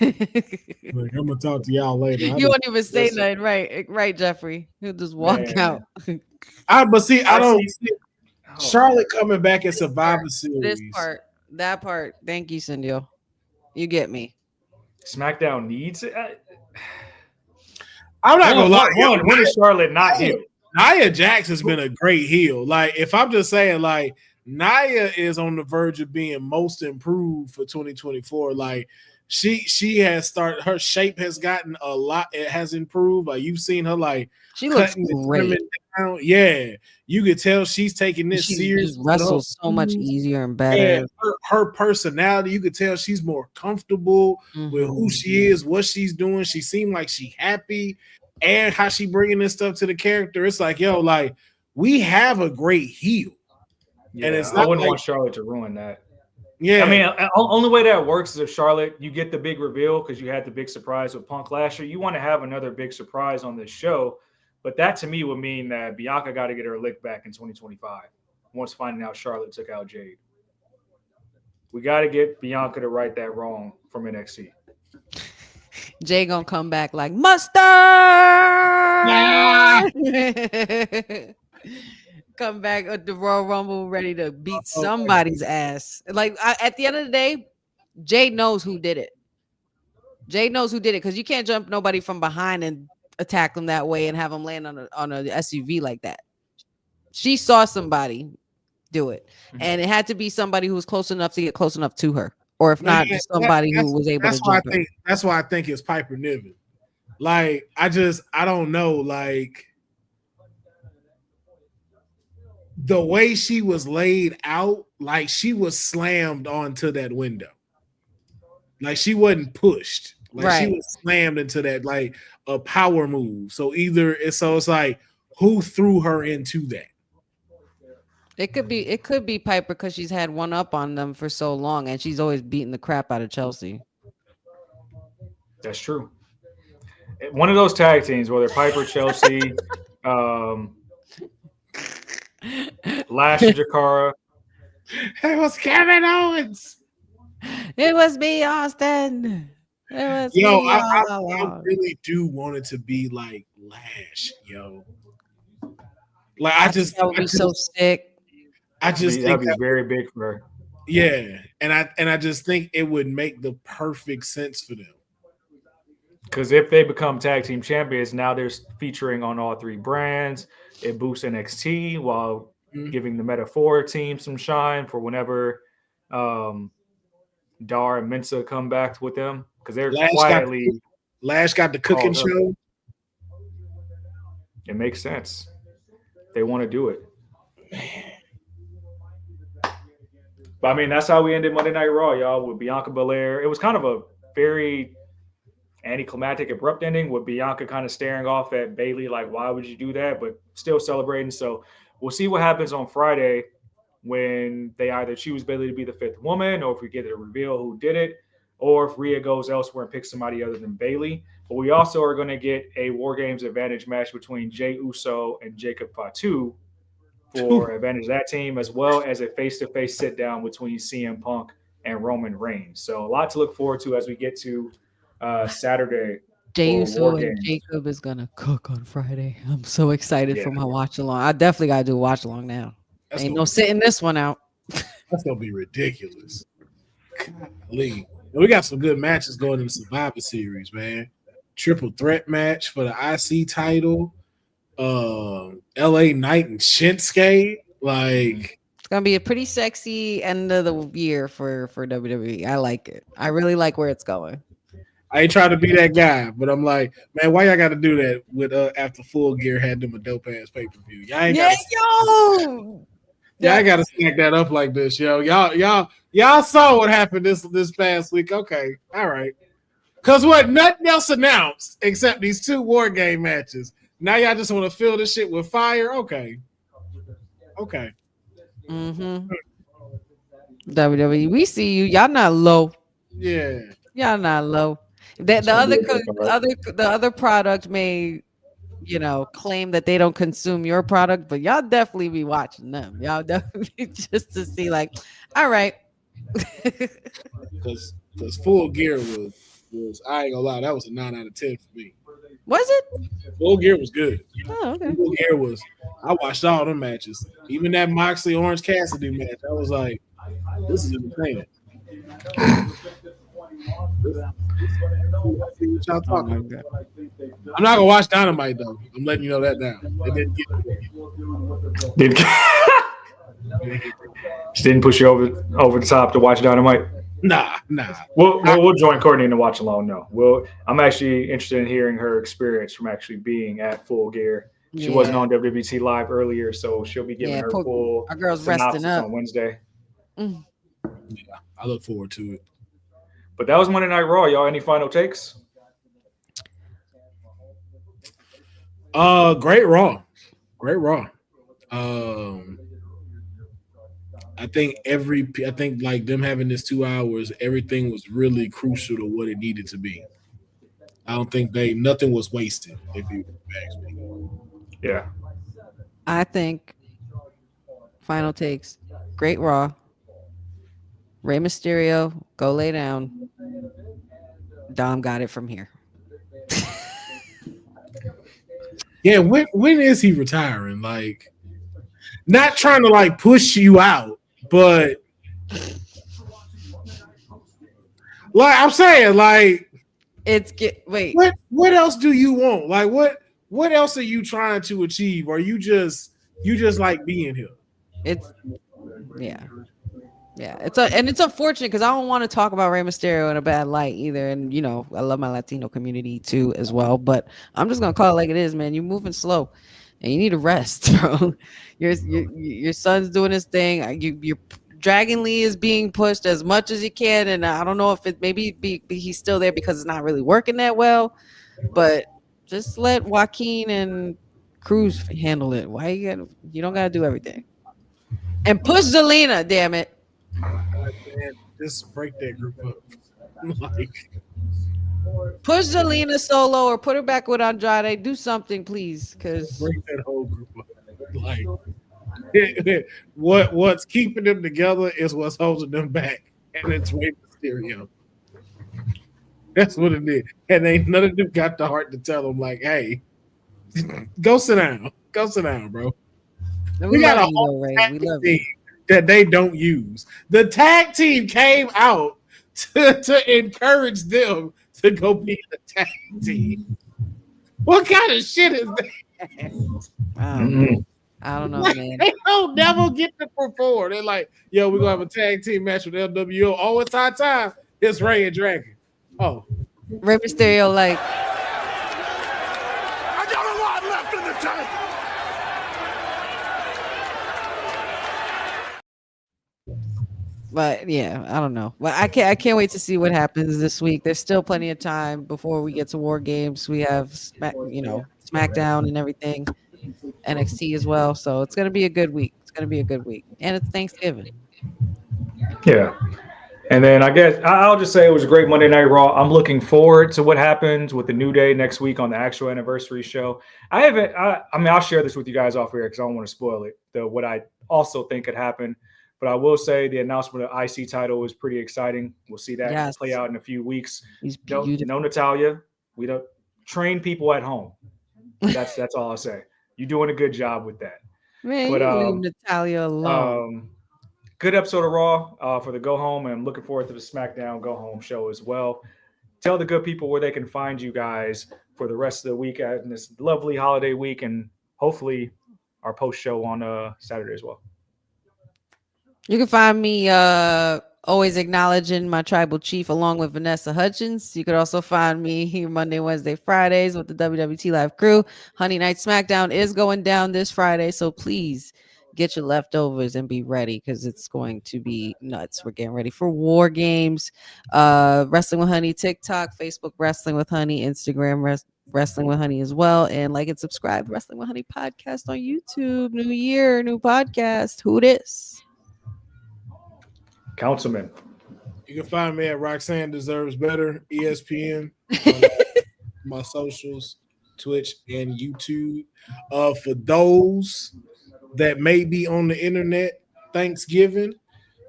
Like, I'm gonna talk to y'all later. You won't even say nothing, right, Jeffrey? He'll just walk out. I don't see Charlotte coming back at Survivor Series. That part. Thank you, Cindy. You get me. SmackDown needs it. I'm not gonna lie. When is Charlotte not heel? Nia Jax has been a great heel. Like, if I'm just saying, like, Nia is on the verge of being most improved for 2024. Like, she has started. Her shape has gotten a lot. It has improved. Like, you've seen her, like, she looks great. Down. Yeah, you could tell she's taking this serious. She wrestles so much easier and better. And her personality, you could tell she's more comfortable with who she is, what she's doing. She seemed like she happy, and how she bringing this stuff to the character. It's like, yo, like, we have a great heel, and it's not I wouldn't like, want Charlotte to ruin that. Yeah, I mean, only way that works is if Charlotte, you get the big reveal because you had the big surprise with Punk last year. You want to have another big surprise on this show. But that to me would mean that Bianca got to get her lick back in 2025 once finding out Charlotte took out Jade. We got to get Bianca to right that wrong from NXT. Jay gonna come back like mustard. Come back at the Royal Rumble ready to beat somebody's ass. Like, at the end of the day, Jay knows who did it. Jay knows who did it because you can't jump nobody from behind and attack them that way and have them land on a SUV like that. She saw somebody do it, and it had to be somebody who was close enough to get close enough to her, or if not, just somebody who was able to jump her. That's why I think it's Piper Niven. Like, I don't know, like, the way she was laid out, like, she was slammed onto that window. Like, she wasn't pushed. Like, she was slammed into that, like, a power move. So it's like, who threw her into that? It could be Piper because she's had one up on them for so long, and she's always beating the crap out of Chelsea. That's true. One of those tag teams, whether Piper, Chelsea, Lash and Jakara. It was Kevin Owens. It was me, Austin. I really do want it to be like Lash, yo. Like, that would be so sick. I just think that'd be very big for her. Yeah, and I just think it would make the perfect sense for them. Because if they become tag team champions, now they're featuring on all three brands. It boosts NXT while giving the Metaphor team some shine for whenever Dar and Mensa come back with them. Because they're Lash got the cooking show. It makes sense. They want to do it. Man. But I mean, that's how we ended Monday Night Raw, y'all, with Bianca Belair. It was kind of a very anticlimactic, abrupt ending with Bianca kind of staring off at Bayley, like, why would you do that? But still celebrating. So we'll see what happens on Friday when they either choose Bayley to be the fifth woman, or if we get a reveal who did it, or if Rhea goes elsewhere and picks somebody other than Bayley. But we also are going to get a War Games advantage match between Jey Uso and Jacob Fatu for advantage of that team, as well as a face-to-face sit-down between CM Punk and Roman Reigns. So a lot to look forward to as we get to Saturday. Jey for Uso War and Games. Jacob is gonna cook on Friday. I'm so excited Yeah. for my watch along. I definitely gotta do a watch along now. That's Ain't gonna no be- sitting this one out. That's gonna be ridiculous. Golly. We got some good matches going in the Survivor Series, man. Triple threat match for the IC title. LA Knight and Shinsuke. Like, It's gonna be a pretty sexy end of the year for WWE. I like it. I really like where it's going. I ain't trying to be that guy, but I'm like, man, why y'all got to do that with after Full Gear had them a dope ass pay per view? Y'all ain't got yo. Yeah, I gotta stack that up like this, yo. Y'all saw what happened this past week. Okay, all right. Cause what nothing else announced except these 2 War Game matches. Now y'all just want to fill this shit with fire. Okay. Mm-hmm. WWE, we see you. Y'all not low. Yeah. Y'all not low. The other product may, claim that they don't consume your product, but y'all definitely be watching them. Y'all definitely just to see, like, all right. Because Full Gear was I ain't gonna lie, that was a 9 out of 10 for me. Was it? Full Gear was good. Oh, okay. Full Gear was. I watched all them matches, even that Moxley Orange Cassidy match. I was like, this is entertaining. What y'all talking about? I'm not gonna watch Dynamite though. I'm letting you know that now. It didn't get Just didn't push you over the top to watch Dynamite. Nah. We'll join Courtney in the watch along. No, I'm actually interested in hearing her experience from actually being at Full Gear. She wasn't on WWT Live earlier, so she'll be giving her full our girl's synopsis resting up on Wednesday. Yeah, I look forward to it. But that was Monday Night Raw. Y'all, any final takes? Great Raw. I think like them having this 2 hours, everything was really crucial to what it needed to be. I don't think nothing was wasted, if you ask me. Yeah. I think final takes. Great Raw. Rey Mysterio, go lay down. Dom got it from here. Yeah, when is he retiring? Like, not trying to like push you out, but like I'm saying, like wait. What else do you want? Like what else are you trying to achieve? Or you just like being here? It's unfortunate because I don't want to talk about Rey Mysterio in a bad light either. And I love my Latino community too as well. But I'm just gonna call it like it is, man. You're moving slow, and you need to rest, bro. Your son's doing his thing. Your Dragon Lee is being pushed as much as he can, and I don't know if it he's still there because it's not really working that well. But just let Joaquin and Cruz handle it. Why you don't gotta do everything. And push Zelina, damn it. Man, just break that group up. Like, Push Zelina solo or put her back with Andrade. Do something, please, because break that whole group up. Like, what's keeping them together is what's holding them back, and it's Rey Mysterio. That's what it is. And ain't none of them got the heart to tell them, like, hey, go sit down. Go sit down, bro. We got a whole tag team that they don't use. The tag team came out to encourage them to go be the tag team. What kind of shit is that? I don't know, Like, man. they don't never get to perform. They're like, yo, we're going to have a tag team match with LWO. Oh, it's our time. It's Ray and Dragon. Oh. Rey Mysterio, like, I got a lot left in the tank. But yeah, I don't know. But I can't wait to see what happens this week. There's still plenty of time before we get to War Games. We have SmackDown and everything, NXT as well. So it's gonna be a good week. It's gonna be a good week, and it's Thanksgiving. Yeah. And then I guess I'll just say it was a great Monday Night Raw. I'm looking forward to what happens with the New Day next week on the actual anniversary show. I mean, I'll share this with you guys off here because I don't want to spoil it. What I also think could happen. But I will say the announcement of IC title was pretty exciting. We'll see that play out in a few weeks. No Natalia. We don't train people at home. That's all I'll say. You're doing a good job with that. Man, but leave Natalia alone. Good episode of Raw for the go home, and I'm looking forward to the SmackDown go home show as well. Tell the good people where they can find you guys for the rest of the week in this lovely holiday week, and hopefully our post show on Saturday as well. You can find me always acknowledging my tribal chief along with Vanessa Hutchins. You could also find me here Monday, Wednesday, Fridays with the WWT Live crew. Honey Night SmackDown is going down this Friday, so please get your leftovers and be ready because it's going to be nuts. We're getting ready for War Games. Wrestling with Honey TikTok, Facebook Wrestling with Honey, Instagram Wrestling with Honey as well, and like and subscribe Wrestling with Honey podcast on YouTube. New year, new podcast. Who this? Councilman. You can find me at Roxanne Deserves Better, ESPN, my socials, Twitch and YouTube. For those that may be on the internet, Thanksgiving,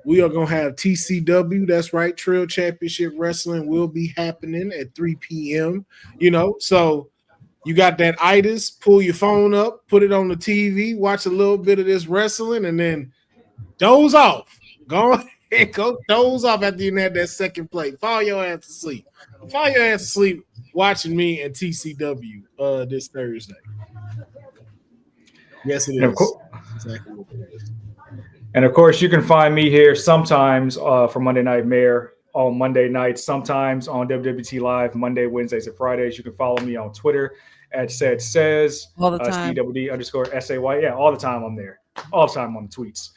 we are going to have TCW. That's right. Trail Championship Wrestling will be happening at 3 p.m. So you got that itis, pull your phone up, put it on the TV, watch a little bit of this wrestling, and then doze off. Go doze off after you had that second plate. Fall your ass asleep. Fall your ass asleep watching me and TCW this Thursday. Yes, it is. Exactly what it is. And of course, you can find me here sometimes for Monday Night Mayor on Monday nights, sometimes on WWT Live, Monday, Wednesdays, and Fridays. You can follow me on Twitter at says all the time. CWD_SAY. Yeah, all the time I'm there. All the time on the tweets.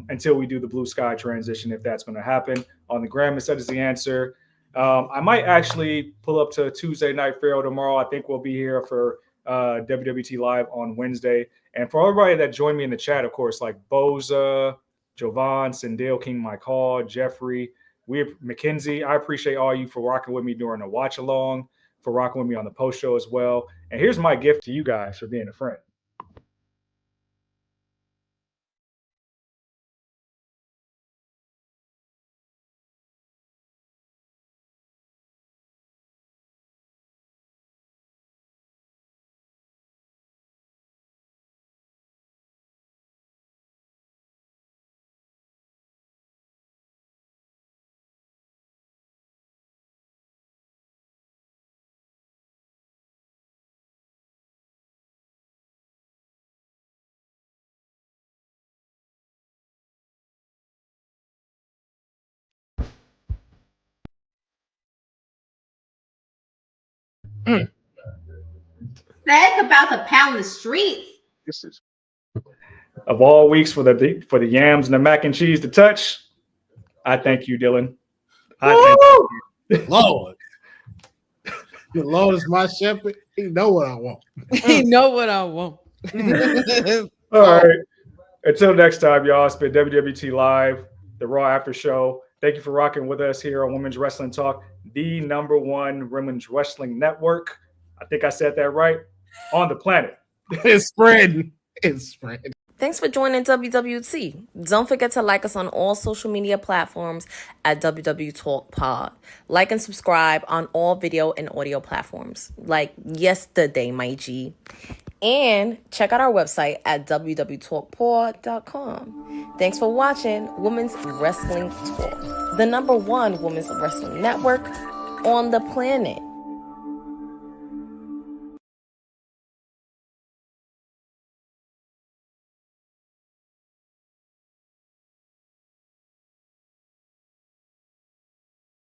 Until we do the Blue Sky transition, if that's going to happen. On the gram, it says the answer. I might actually pull up to Tuesday Night Pharaoh tomorrow. I think we'll be here for WWT Live on Wednesday. And for everybody that joined me in the chat, of course, like Boza, Jovan, Sindale, King Mike Hall, Jeffrey, Mackenzie, I appreciate all you for rocking with me during the watch along, for rocking with me on the post show as well. And here's my gift to you guys for being a friend. That's about to pound the streets. Of all weeks for the yams and the mac and cheese to touch, I thank you, Dylan. I thank you. Lord. The Lord is my shepherd. He know what I want. He know what I want. All right. Until next time, y'all. It's been WWT Live, the Raw After Show. Thank you for rocking with us here on Women's Wrestling Talk, the #1 women's wrestling network. I think I said that right. On the planet. It's spreading. It's spreading. Thanks for joining WWT. Don't forget to like us on all social media platforms at WW Talk Pod. Like and subscribe on all video and audio platforms, like yesterday, my G. And check out our website at www.talkpod.com. Thanks for watching Women's Wrestling Talk, the #1 women's wrestling network on the planet.